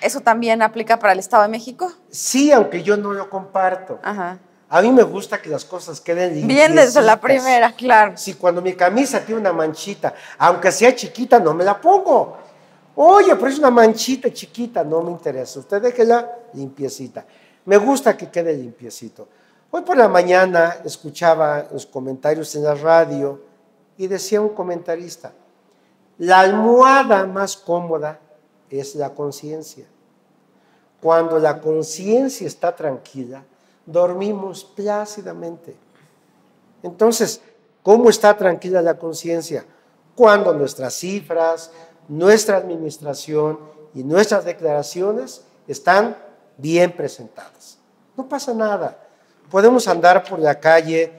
¿Eso también aplica para el Estado de México? Sí, aunque yo no lo comparto. Ajá. A mí me gusta que las cosas queden limpiecitas. Bien desde la primera, claro. Si cuando mi camisa tiene una manchita, aunque sea chiquita, no me la pongo. Oye, pero es una manchita chiquita, no me interesa. Usted déjela limpiecita. Me gusta que quede limpiecito. Hoy por la mañana escuchaba los comentarios en la radio y decía un comentarista, la almohada más cómoda es la conciencia. Cuando la conciencia está tranquila, dormimos plácidamente. Entonces, ¿cómo está tranquila la conciencia? Cuando nuestras cifras, nuestra administración y nuestras declaraciones están bien presentadas. No pasa nada. Podemos andar por la calle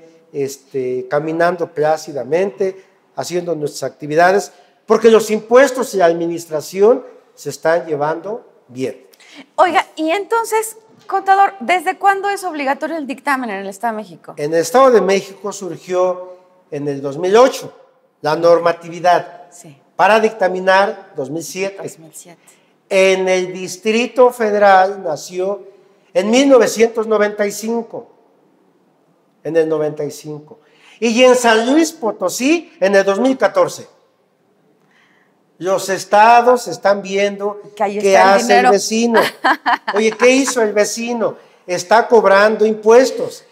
caminando plácidamente, haciendo nuestras actividades, porque los impuestos y la administración se están llevando bien. Oiga, y entonces, contador, ¿desde cuándo es obligatorio el dictamen en el Estado de México? En el Estado de México surgió en el 2008 la normatividad para dictaminar 2007. En el Distrito Federal nació en 1995, en el 95. Y en San Luis Potosí en el 2014. Los estados están viendo qué hace el vecino. Oye, ¿qué hizo el vecino? Está cobrando impuestos.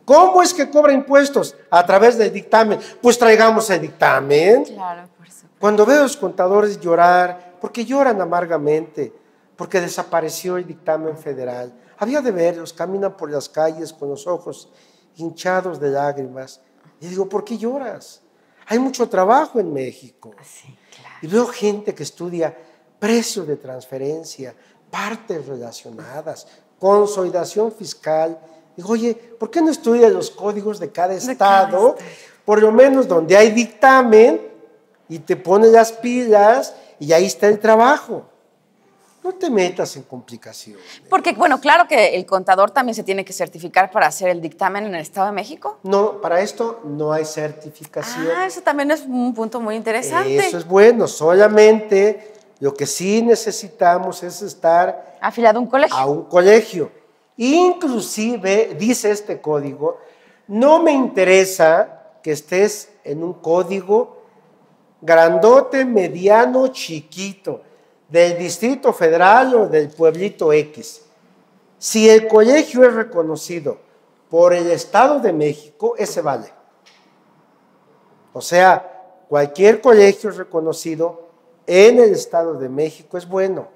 ¿Cómo es que cobra impuestos? A través del dictamen. Pues traigamos el dictamen. Claro, por supuesto. Cuando veo a los contadores llorar, porque lloran amargamente, porque desapareció el dictamen federal, había de verlos, caminan por las calles con los ojos hinchados de lágrimas. Y digo, ¿por qué lloras? Hay mucho trabajo en México. Sí, claro. Y veo gente que estudia precios de transferencia, partes relacionadas, consolidación fiscal. Digo, oye, ¿por qué no estudias los códigos de cada estado? Por lo menos donde hay dictamen y te pones las pilas y ahí está el trabajo. No te metas en complicaciones. Porque, bueno, claro que el contador también se tiene que certificar para hacer el dictamen en el Estado de México. No, para esto no hay certificación. Ah, eso también es un punto muy interesante. Eso es bueno, solamente lo que sí necesitamos es estar afiliado a un colegio. A un colegio. Inclusive, dice este código, no me interesa que estés en un código grandote, mediano, chiquito, del Distrito Federal o del pueblito X. Si el colegio es reconocido por el Estado de México, ese vale. O sea, cualquier colegio reconocido en el Estado de México es bueno,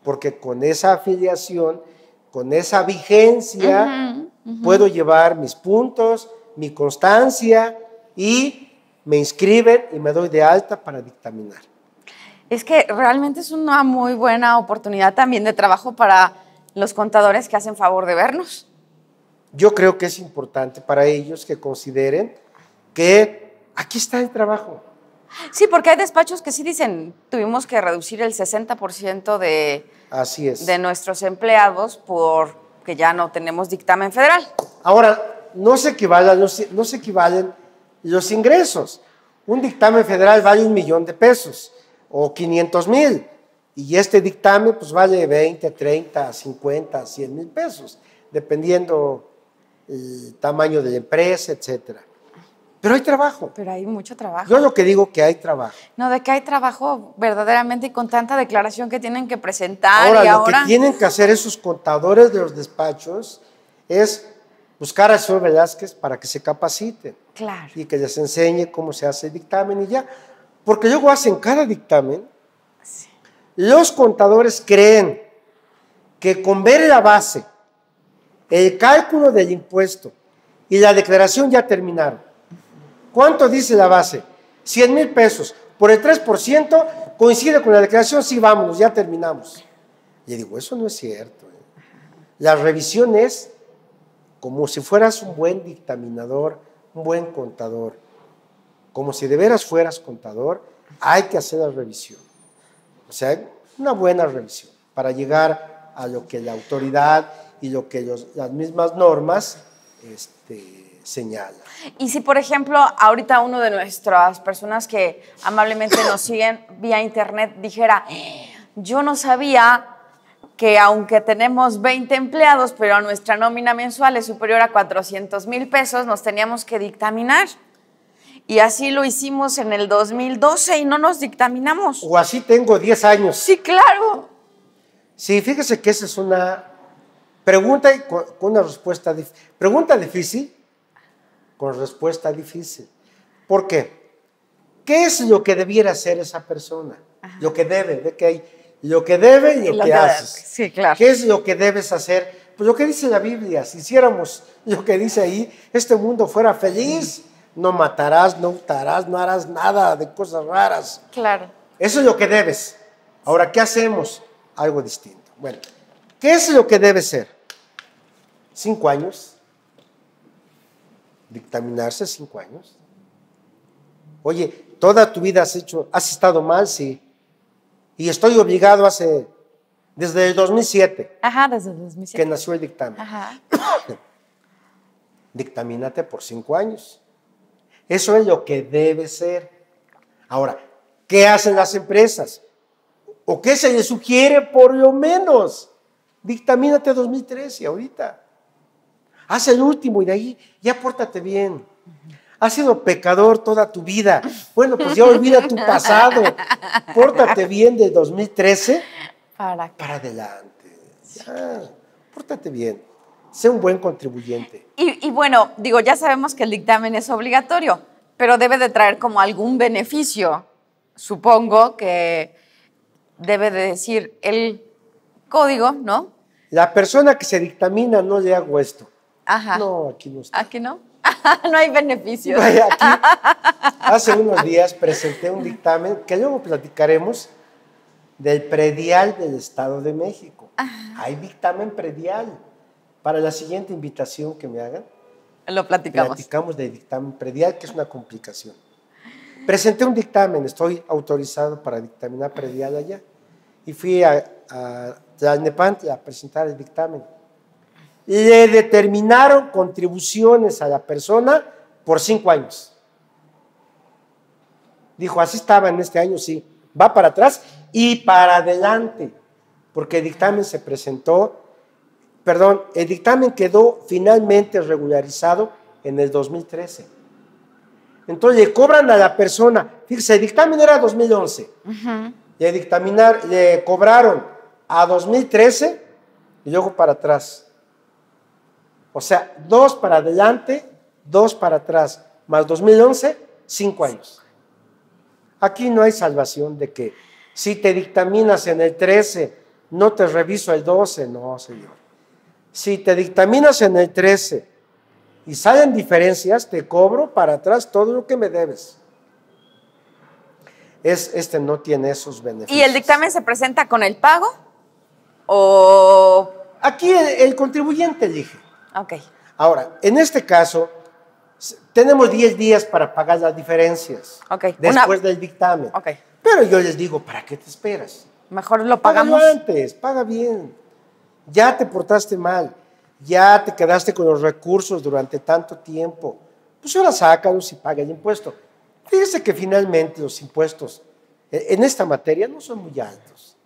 porque con esa afiliación, con esa vigencia, puedo llevar mis puntos, mi constancia y me inscriben y me doy de alta para dictaminar. Es que realmente es una muy buena oportunidad también de trabajo para los contadores que hacen favor de vernos. Yo creo que es importante para ellos que consideren que aquí está el trabajo. Sí, porque hay despachos que sí dicen, tuvimos que reducir el 60% Así es. de nuestros empleados porque ya no tenemos dictamen federal. Ahora, no se equivalen los ingresos. Un dictamen federal vale $1,000,000 o 500,000 y este dictamen pues vale 20, 30, 50, 100,000 pesos, dependiendo el tamaño de la empresa, etcétera. Pero hay trabajo. Pero hay mucho trabajo. Yo lo que digo que hay trabajo. No, de que hay trabajo verdaderamente y con tanta declaración que tienen que presentar. Ahora, y lo que tienen que hacer esos contadores de los despachos es buscar al señor Velázquez para que se capaciten. Claro. Y que les enseñe cómo se hace el dictamen y ya. Porque luego hacen cada dictamen. Sí. Los contadores creen que con ver la base, el cálculo del impuesto y la declaración ya terminaron. ¿Cuánto dice la base? 100,000 pesos. Por el 3% coincide con la declaración, sí, vámonos, ya terminamos. Y digo, eso no es cierto. La revisión es como si fueras un buen dictaminador, un buen contador. Como si de veras fueras contador, hay que hacer la revisión. O sea, una buena revisión para llegar a lo que la autoridad y lo que las mismas normas señalan. Y si, por ejemplo, ahorita uno de nuestras personas que amablemente nos siguen vía internet dijera, yo no sabía que aunque tenemos 20 empleados, pero nuestra nómina mensual es superior a 400,000 pesos, nos teníamos que dictaminar. Y así lo hicimos en el 2012 y no nos dictaminamos. O así tengo 10 años. Sí, claro. Sí, fíjese que esa es una pregunta con una respuesta difícil. Pregunta difícil con respuesta difícil. ¿Por qué? ¿Qué es lo que debiera hacer esa persona? Ajá. Lo que debe, ve que hay lo que debe y lo que haces. Sí, claro. ¿Qué es lo que debes hacer? Pues lo que dice la Biblia. Si hiciéramos lo que dice ahí, este mundo fuera feliz. No matarás, no hurtarás, no harás nada de cosas raras. Claro. Eso es lo que debes. Ahora, ¿qué hacemos? Algo distinto. Bueno, ¿qué es lo que debe ser? 5 años. Dictaminarse 5 años. Oye, toda tu vida has estado mal, sí. Y estoy obligado desde el 2007. Ajá, desde el 2007. Que nació el dictamen. Ajá. Dictamínate por 5 años. Eso es lo que debe ser. Ahora, ¿qué hacen las empresas? ¿O qué se les sugiere por lo menos? Dictamínate 2013 ahorita. Haz el último y de ahí ya pórtate bien. Has sido pecador toda tu vida. Bueno, pues ya olvida tu pasado. Pórtate bien de 2013 para adelante. Ya, pórtate bien. sé un buen contribuyente. Y bueno, digo, ya sabemos que el dictamen es obligatorio, pero debe de traer como algún beneficio. Supongo que debe de decir el código, ¿no? La persona que se dictamina no le hago esto. Ajá. No, aquí no está. ¿Aquí no? No hay beneficios. Vaya, aquí, hace unos días presenté un dictamen que luego platicaremos del predial del Estado de México. Hay dictamen predial. Para la siguiente invitación que me hagan, Lo platicamos. platicamos del dictamen predial, que es una complicación. Presenté un dictamen, estoy autorizado para dictaminar predial allá. Y fui a Tlalnepantla a presentar el dictamen. Le determinaron contribuciones a la persona por 5 años. Dijo, así estaba en este año, sí. Va para atrás y para adelante, porque el dictamen se presentó, el dictamen quedó finalmente regularizado en el 2013. Entonces le cobran a la persona, fíjese, el dictamen era 2011, le cobraron a 2013 y luego para atrás. O sea, 2 para adelante, 2 para atrás, más 2011, 5 años. Aquí no hay salvación de que si te dictaminas en el 13, no te reviso el 12, no, señor. Si te dictaminas en el 13 y salen diferencias, te cobro para atrás todo lo que me debes. Este no tiene esos beneficios. ¿Y el dictamen se presenta con el pago? ¿O...? Aquí el contribuyente elige. Ok. Ahora, en este caso, tenemos 10 días para pagar las diferencias. Ok. Después del dictamen. Ok. Pero yo les digo, ¿para qué te esperas? Mejor lo pagamos. Págalo antes, paga bien. Ya te portaste mal, ya te quedaste con los recursos durante tanto tiempo. Pues ahora sácalos y paga el impuesto. Fíjese que finalmente los impuestos en esta materia no son muy altos.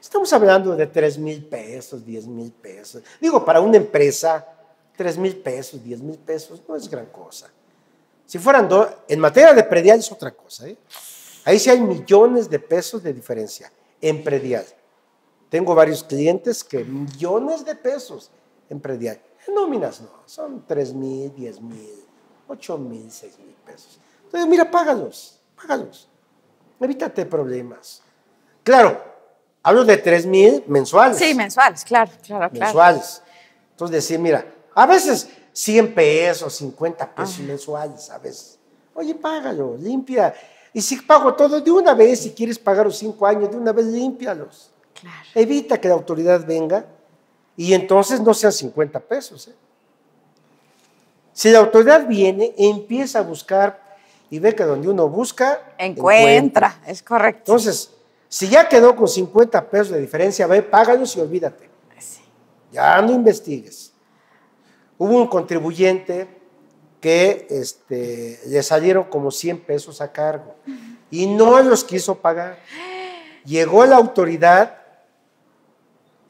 Estamos hablando de 3,000 pesos, 10,000 pesos. Digo, para una empresa, 3,000 pesos, 10,000 pesos no es gran cosa. Si fueran en materia de predial es otra cosa, ¿eh? Ahí sí hay millones de pesos de diferencia en predial. Tengo varios clientes que millones de pesos en predial. En nóminas no, son 3,000, 10,000, 8,000, 6,000 pesos. Entonces, mira, págalos. Evítate problemas. Claro, hablo de 3,000 mensuales. Sí, mensuales, claro. Mensuales. Entonces, decir, mira, a veces 100 pesos, 50 pesos mensuales, a veces. Oye, págalo, limpia. Y si pago todo de una vez, si quieres pagar los 5 años, de una vez límpialos. Claro. Evita que la autoridad venga y entonces no sean 50 pesos. Si la autoridad viene, empieza a buscar y ve que donde uno busca, encuentra. Es correcto. Entonces, si ya quedó con 50 pesos de diferencia, ve, págalos y olvídate. Sí. Ya no investigues. Hubo un contribuyente que le salieron como 100 pesos a cargo y no los quiso pagar. Llegó la autoridad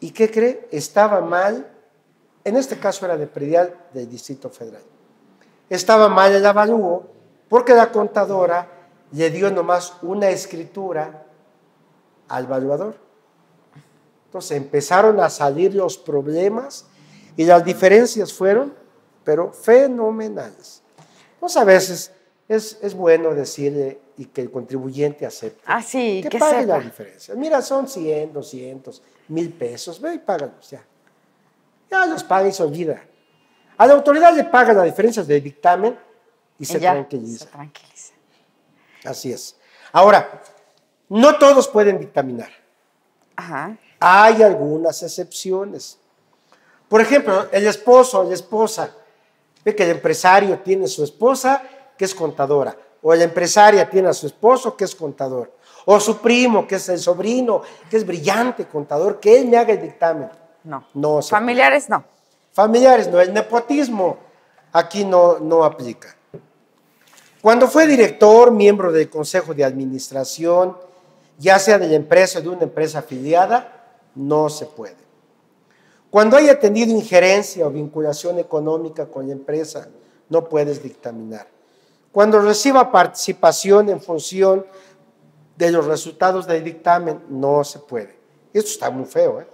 y ¿qué cree? Estaba mal, en este caso era de predial del Distrito Federal. Estaba mal el avalúo porque la contadora le dio nomás una escritura al valuador. Entonces empezaron a salir los problemas y las diferencias fueron, pero fenomenales. Entonces a veces es bueno decirle y que el contribuyente acepte sí, que pague la diferencia. Mira, son 100, 200, 1,000 pesos, ve y págalos ya. Ya los paga y se olvida. A la autoridad le paga las diferencias del dictamen y se tranquiliza. Así es. Ahora, no todos pueden dictaminar. Ajá. Hay algunas excepciones. Por ejemplo, el esposo o la esposa. Ve que el empresario tiene su esposa que es contadora, o la empresaria tiene a su esposo que es contador, o su primo que es el sobrino, que es brillante contador, que él me haga el dictamen. No. Familiares no. Familiares no, el nepotismo aquí no aplica. Cuando fue director, miembro del Consejo de Administración, ya sea de la empresa o de una empresa afiliada, no se puede. Cuando haya tenido injerencia o vinculación económica con la empresa, no puedes dictaminar. Cuando reciba participación en función de los resultados del dictamen, no se puede. Esto está muy feo, ¿eh?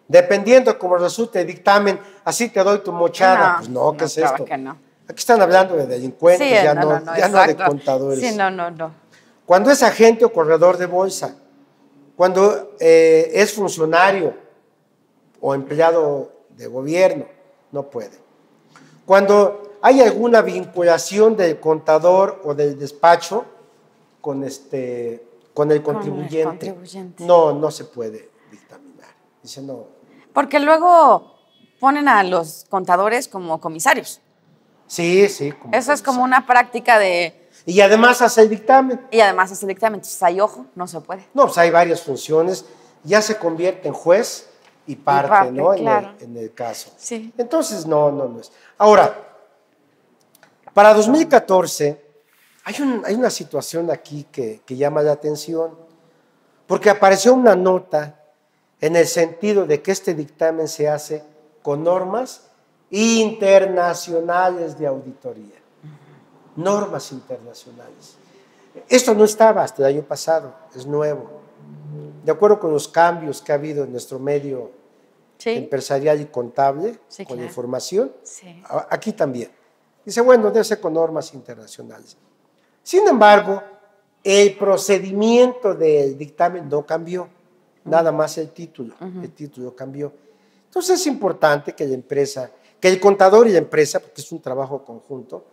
Dependiendo cómo resulte el dictamen, así te doy tu mochada. No, Pues no, ¿qué es claro esto? que no. Aquí están hablando de delincuentes, Sí, ya no de exacto. contadores. Sí, no. Cuando es agente o corredor de bolsa, cuando es funcionario o empleado de gobierno, no puede. Cuando hay alguna vinculación del contador o del despacho con el contribuyente, no se puede dictaminar. Dice no. Porque luego ponen a los contadores como comisarios. Sí. Eso es como una práctica de... Y además hace el dictamen. Y además es el dictamen. Entonces, ahí, ojo, no se puede. No, pues hay varias funciones. Ya se convierte en juez y parte, ¿no? Claro. En el caso. Sí. Entonces, no es. Ahora, para 2014, hay una situación aquí que llama la atención, porque apareció una nota en el sentido de que este dictamen se hace con normas internacionales de auditoría. Normas internacionales. Esto no estaba hasta el año pasado, es nuevo. De acuerdo con los cambios que ha habido en nuestro medio empresarial y contable, con la información, aquí también. Dice, bueno, debe ser con normas internacionales. Sin embargo, el procedimiento del dictamen no cambió, nada más el título cambió. Entonces es importante que la empresa, que el contador y la empresa, porque es un trabajo conjunto,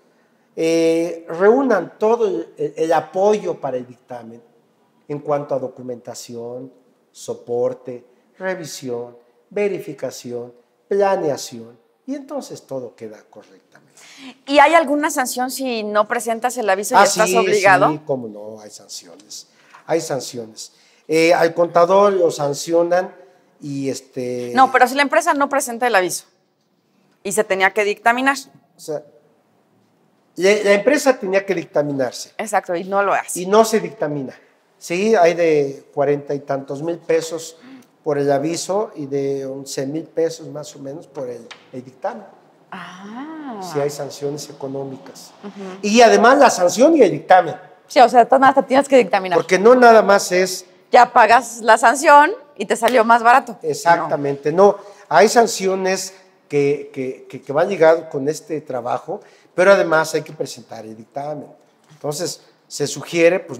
reúnan todo el apoyo para el dictamen en cuanto a documentación, soporte, revisión, verificación, planeación, y entonces todo queda correctamente. ¿Y hay alguna sanción si no presentas el aviso y estás obligado? Sí, cómo no, hay sanciones. Hay sanciones. Al contador lo sancionan y No, pero si la empresa no presenta el aviso y se tenía que dictaminar. O sea, la empresa tenía que dictaminarse. Exacto, y no lo hace. Y no se dictamina. Sí, hay de 40 y tantos mil pesos por el aviso y de 11,000 pesos más o menos por el dictamen. Sí hay sanciones económicas. Y además la sanción y el dictamen. Sí, o sea, hasta tienes que dictaminar. Porque no nada más es... Ya pagas la sanción y te salió más barato. Exactamente, no. Hay sanciones que van ligadas con este trabajo, pero además hay que presentar el dictamen. Entonces, se sugiere, pues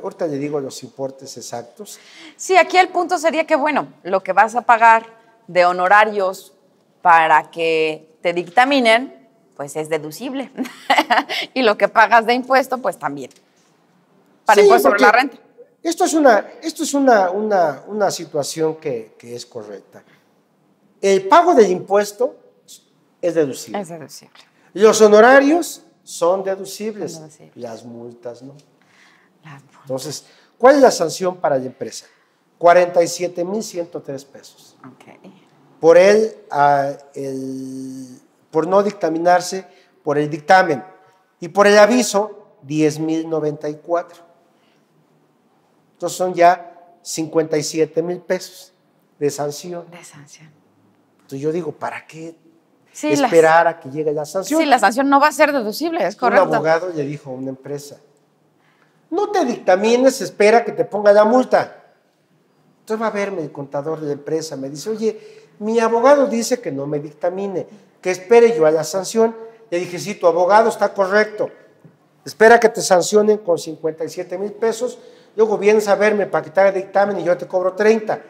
ahorita le digo los importes exactos. Sí, aquí el punto sería que, bueno, lo que vas a pagar de honorarios para que te dictaminen, pues es deducible. Y lo que pagas de impuesto, pues también. Para impuesto sobre la renta. Esto es una situación que es correcta. El pago del impuesto es deducible. Es deducible. Los honorarios son deducibles. Las multas no. Entonces, ¿cuál es la sanción para la empresa? 47,103 pesos. Por por no dictaminarse, por el dictamen. Y por el aviso, 10,094. Entonces son ya 57,000 pesos de sanción. Entonces yo digo, ¿para qué esperar a que llegue la sanción? Sí, la sanción no va a ser deducible, es correcto. Un abogado le dijo a una empresa, no te dictamines, espera que te ponga la multa. Entonces va a verme el contador de la empresa, me dice, oye, mi abogado dice que no me dictamine, que espere yo a la sanción. Le dije, sí, tu abogado está correcto, espera que te sancionen con 57,000 pesos, luego vienes a verme para que te haga dictamen y yo te cobro 30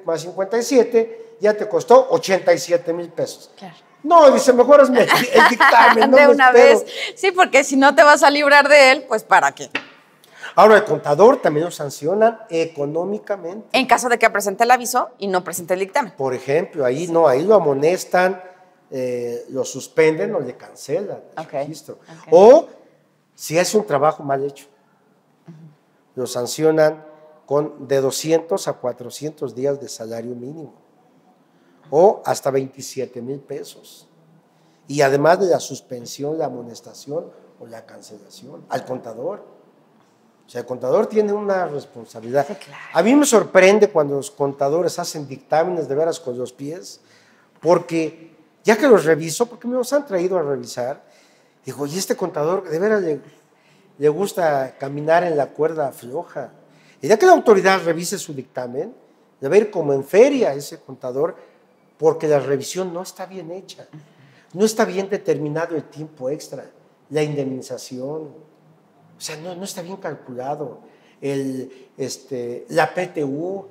más 57, ya te costó 87,000 pesos. Claro. No, dice, mejor hazme el dictamen. De una vez. Sí, porque si no te vas a librar de él, pues ¿para qué? Ahora, el contador también lo sancionan económicamente. En caso de que presente el aviso y no presente el dictamen. Por ejemplo, ahí lo amonestan, lo suspenden o le cancelan el registro. O si es un trabajo mal hecho, lo sancionan de 200 a 400 días de salario mínimo o hasta 27,000 pesos. Y además de la suspensión, la amonestación o la cancelación al contador. O sea, el contador tiene una responsabilidad. Sí, claro. A mí me sorprende cuando los contadores hacen dictámenes de veras con los pies, porque ya que los reviso, porque me los han traído a revisar, digo, y este contador de veras le gusta caminar en la cuerda floja. Y ya que la autoridad revise su dictamen, le va a ir como en feria a ese contador, porque la revisión no está bien hecha, no está bien determinado el tiempo extra, la indemnización, o sea, no está bien calculado, la PTU.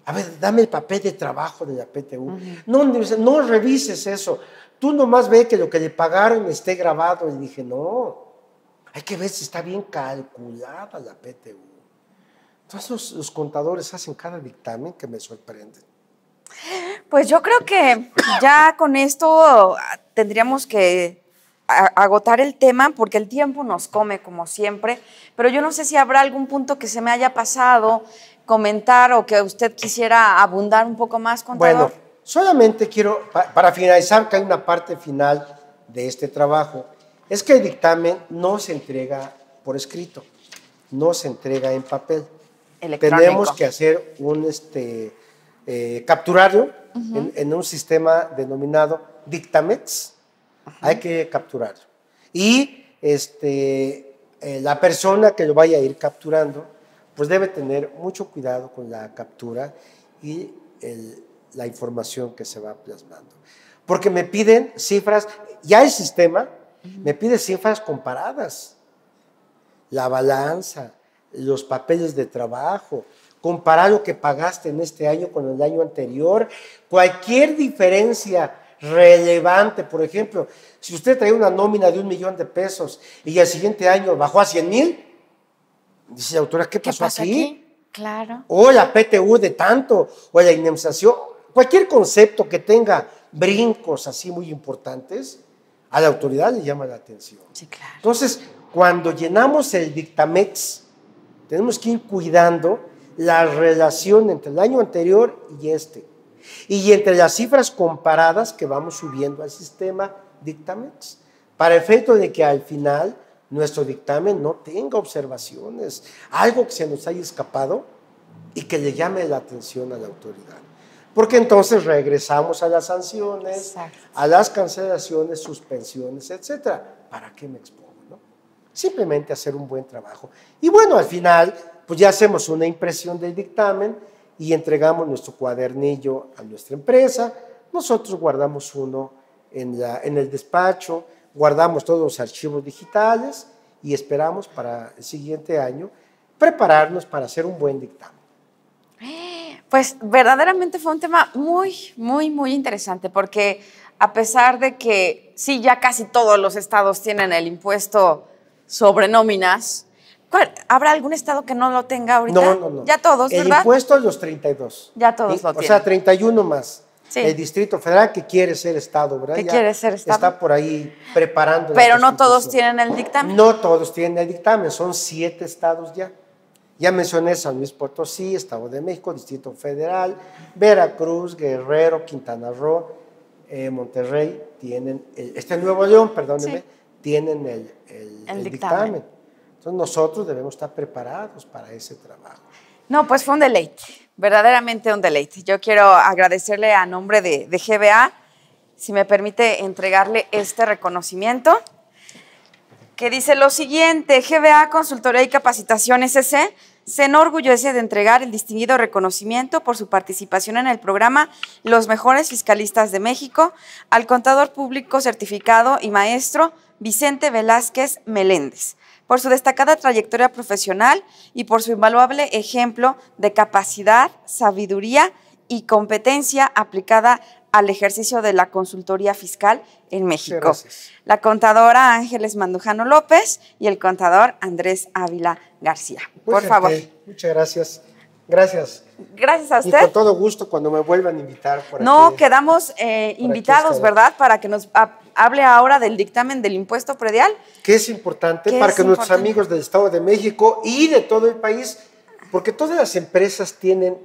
A ver, dame el papel de trabajo de la PTU. No revises eso. Tú nomás ve que lo que le pagaron esté grabado. Y dije, no, hay que ver si está bien calculada la PTU. Entonces los contadores hacen cada dictamen que me sorprenden. Pues yo creo que ya con esto tendríamos que agotar el tema, porque el tiempo nos come como siempre, pero yo no sé si habrá algún punto que se me haya pasado comentar o que usted quisiera abundar un poco más, contador. Bueno, solamente quiero, para finalizar, que hay una parte final de este trabajo, es que el dictamen no se entrega por escrito, no se entrega en papel. Tenemos que hacer un capturarlo en un sistema denominado Dictamex. Hay que capturarlo. Y la persona que lo vaya a ir capturando, pues debe tener mucho cuidado con la captura y la información que se va plasmando. Porque me piden cifras, ya el sistema me pide cifras comparadas. La balanza, los papeles de trabajo, comparar lo que pagaste en este año con el año anterior, cualquier diferencia relevante. Por ejemplo, si usted trae una nómina de $1,000,000 de pesos y el siguiente año bajó a 100,000, dice la autora, ¿qué pasó aquí? Claro. O la PTU de tanto, o la indemnización, cualquier concepto que tenga brincos así muy importantes, a la autoridad le llama la atención. Sí, claro. Entonces, cuando llenamos el Dictamex, tenemos que ir cuidando la relación entre el año anterior y entre las cifras comparadas que vamos subiendo al sistema Dictamex, para efecto de que al final nuestro dictamen no tenga observaciones, algo que se nos haya escapado y que le llame la atención a la autoridad. Porque entonces regresamos a las sanciones, exacto, a las cancelaciones, suspensiones, etcétera. ¿Para qué me expongo, no? Simplemente hacer un buen trabajo. Y bueno, al final, pues ya hacemos una impresión del dictamen y entregamos nuestro cuadernillo a nuestra empresa. Nosotros guardamos uno en el despacho, guardamos todos los archivos digitales y esperamos para el siguiente año prepararnos para hacer un buen dictamen. Pues verdaderamente fue un tema muy, muy, muy interesante, porque a pesar de que sí, ya casi todos los estados tienen el impuesto sobre nóminas, ¿habrá algún estado que no lo tenga ahorita? No. Ya todos, ¿verdad? El impuesto a los 32. Ya todos lo tienen. O sea, 31 más. Sí. El Distrito Federal que quiere ser estado, ¿verdad? Que quiere ser estado. Está por ahí preparando. Pero no todos tienen el dictamen. No todos tienen el dictamen, son 7 estados ya. Ya mencioné San Luis Potosí, Estado de México, Distrito Federal, Veracruz, Guerrero, Quintana Roo, Monterrey, tienen, Nuevo León, perdónenme, sí, tienen el dictamen. Entonces nosotros debemos estar preparados para ese trabajo. No, pues fue un deleite, verdaderamente un deleite. Yo quiero agradecerle a nombre de GBA, si me permite entregarle este reconocimiento, que dice lo siguiente: GBA Consultoría y Capacitación SC se enorgullece de entregar el distinguido reconocimiento por su participación en el programa Los Mejores Fiscalistas de México al contador público certificado y maestro Vicente Velázquez Meléndez, por su destacada trayectoria profesional y por su invaluable ejemplo de capacidad, sabiduría y competencia aplicada al ejercicio de la consultoría fiscal en México. La contadora Ángeles Mandujano López y el contador Andrés Ávila García. Por favor. Muchas gracias. Gracias. Gracias a usted. Y con todo gusto cuando me vuelvan a invitar. No, quedamos invitados, ¿verdad? Para que nos hable ahora del dictamen del impuesto predial. Que es importante para que nuestros amigos del Estado de México y de todo el país, porque todas las empresas tienen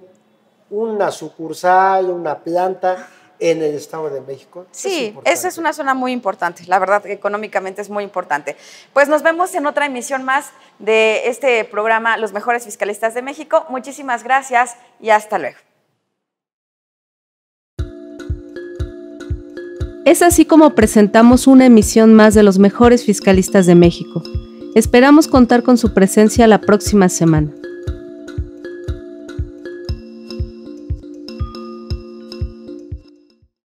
una sucursal, una planta en el Estado de México. Sí, esa es una zona muy importante, la verdad, económicamente es muy importante. Pues nos vemos en otra emisión más de este programa Los Mejores Fiscalistas de México. Muchísimas gracias y hasta luego. Es así como presentamos una emisión más de Los Mejores Fiscalistas de México. Esperamos contar con su presencia la próxima semana.